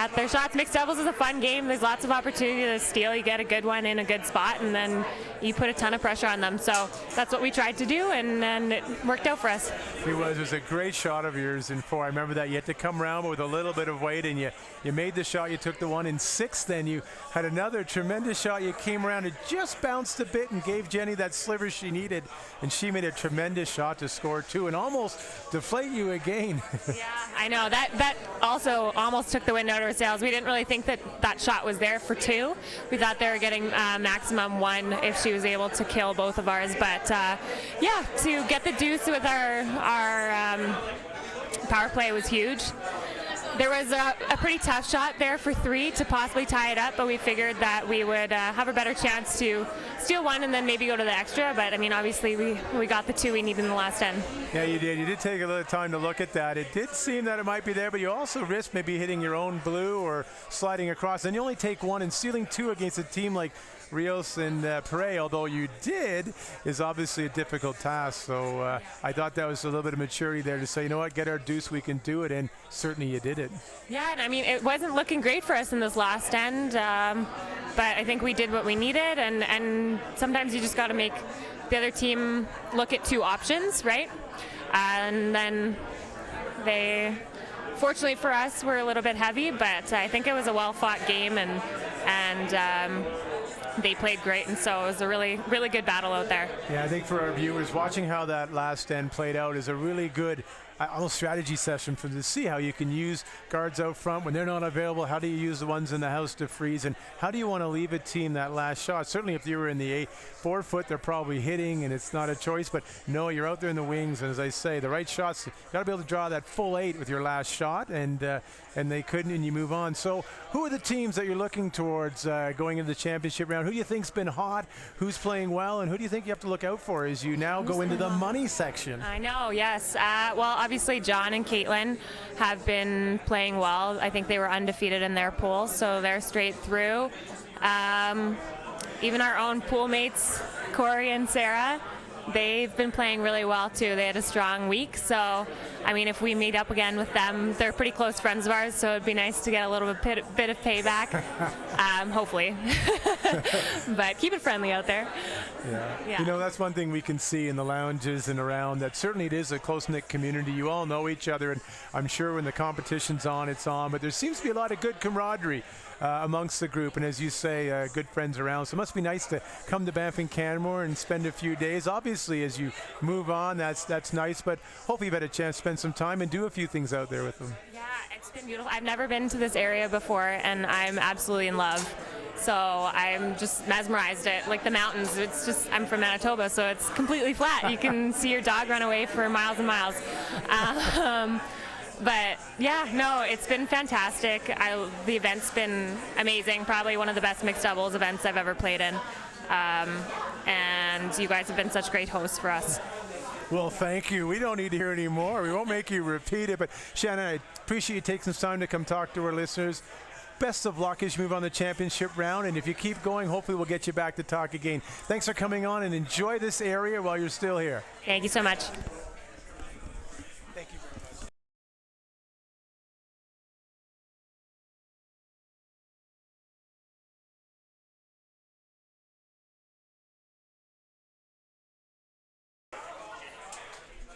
at their shots. Mixed doubles is a fun game. There's lots of opportunity to steal. You get a good one in a good spot, and then you put a ton of pressure on them. So that's what we tried to do, and it worked out for us. It was a great shot of yours in 4. I remember that. You had to come around with a little bit of weight, and you made the shot. You took the one in 6. Then you had another tremendous shot. You came around and just bounced a bit and gave Jenny that sliver she needed, and she made a tremendous shot to score 2 and almost deflate you again. Yeah, I know. That also almost took the wind out of our sails. We didn't really think that shot was there for 2. We thought they were getting maximum 1 if she was able to kill both of ours. But yeah, to get the deuce with our power play was huge. There was a pretty tough shot there for 3 to possibly tie it up, but we figured that we would have a better chance to steal 1 and then maybe go to the extra. But I mean, obviously we got the 2 we needed in the last end. Yeah, you did. You did take a little time to look at that. It did seem that it might be there, but you also risked maybe hitting your own blue or sliding across. And you only take 1, and stealing 2 against a team like Rios and Perret, although you did, is obviously a difficult task. So I thought that was a little bit of maturity there to say, you know what, get our deuce, we can do it, and certainly you did it. Yeah, and I mean, it wasn't looking great for us in this last end, but I think we did what we needed, and sometimes you just got to make the other team look at 2 options, right? And then they, fortunately for us, were a little bit heavy, but I think it was a well-fought game, and they played great, and so it was a really, really good battle out there. Yeah, I think for our viewers, watching how that last end played out is a really good almost strategy session for them to see how you can use guards out front when they're not available. How do you use the ones in the house to freeze, and how do you want to leave a team that last shot? Certainly if you were in the 4-foot, they're probably hitting and it's not a choice, but no, you're out there in the wings, and as I say, the right shots, you got to be able to draw that full 8 with your last shot, and they couldn't, and you move on. So who are the teams that you're looking towards going into the championship round? Who do you think's been hot, who's playing well, and who do you think you have to look out for as you now go into the money section? I know, yes. Well, obviously John and Caitlin have been playing well. I think they were undefeated in their pool, so they're straight through. Even our own pool mates, Corey and Sarah, they've been playing really well too. They had a strong week, so I mean, if we meet up again with them, they're pretty close friends of ours, so it'd be nice to get a little bit of payback, hopefully. But keep it friendly out there. Yeah. You know, that's one thing we can see in the lounges and around, that certainly it is a close-knit community. You all know each other, and I'm sure when the competition's on, it's on, but there seems to be a lot of good camaraderie amongst the group, and as you say, good friends around. So it must be nice to come to Banff and Canmore and spend a few days. Obviously, as you move on, that's nice, but hopefully you've had a chance to spend some time and do a few things out there with them. Yeah, it's been beautiful. I've never been to this area before, and I'm absolutely in love. So I'm just mesmerized at like the mountains. It's just, I'm from Manitoba, so it's completely flat. You can see your dog run away for miles and miles. But yeah, no, it's been fantastic. The event's been amazing. Probably one of the best mixed doubles events I've ever played in. And you guys have been such great hosts for us. Well, thank you. We don't need to hear any more. We won't make you repeat it. But Shannon, I appreciate you taking some time to come talk to our listeners. Best of luck as you move on the championship round, and if you keep going, hopefully we'll get you back to talk again. Thanks for coming on, and enjoy this area while you're still here. Thank you so much. Thank you very much.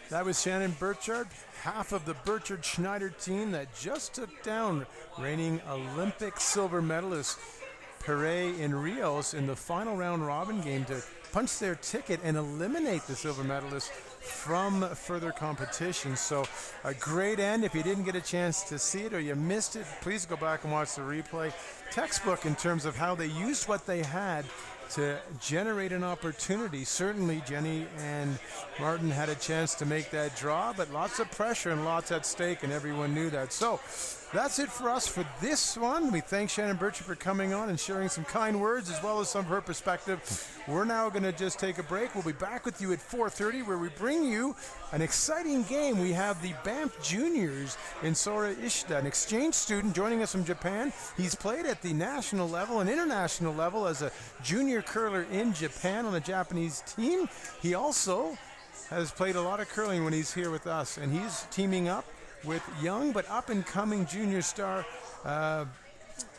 That was Shannon Birchard, half of the Birchard Schneider team that just took down reigning Olympic silver medalist Perret in Rios in the final round robin game to punch their ticket and eliminate the silver medalist from further competition. So a great end. If you didn't get a chance to see it or you missed it, please go back and watch the replay. Textbook in terms of how they used what they had to generate an opportunity. Certainly Jenny and Martin had a chance to make that draw, but lots of pressure and lots at stake, and everyone knew that. So that's it for us for this one. We thank Shannon Birchard for coming on and sharing some kind words as well as some of her perspective. We're now going to just take a break. We'll be back with you at 4:30, where we bring you an exciting game. We have the Banff Juniors in Sora Ishida, an exchange student joining us from Japan. He's played at the national level and international level as a junior curler in Japan on a Japanese team. He also has played a lot of curling when he's here with us, and he's teaming up with young but up-and-coming junior star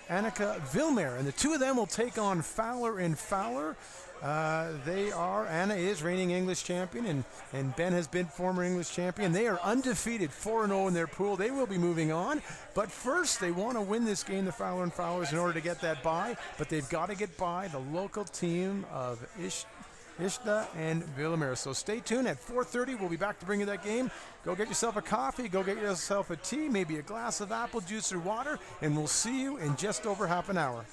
Annika Vilmer, and the two of them will take on Fowler and Fowler. Anna is reigning English champion, and Ben has been former English champion. They are undefeated, 4-0 in their pool. They will be moving on, but first they want to win this game, the Fowler and Fowlers, in order to get that bye, but they've got to get by the local team of Ishta and Villamere. So stay tuned. At 4:30, we'll be back to bring you that game. Go get yourself a coffee, go get yourself a tea, maybe a glass of apple juice or water, and we'll see you in just over half an hour.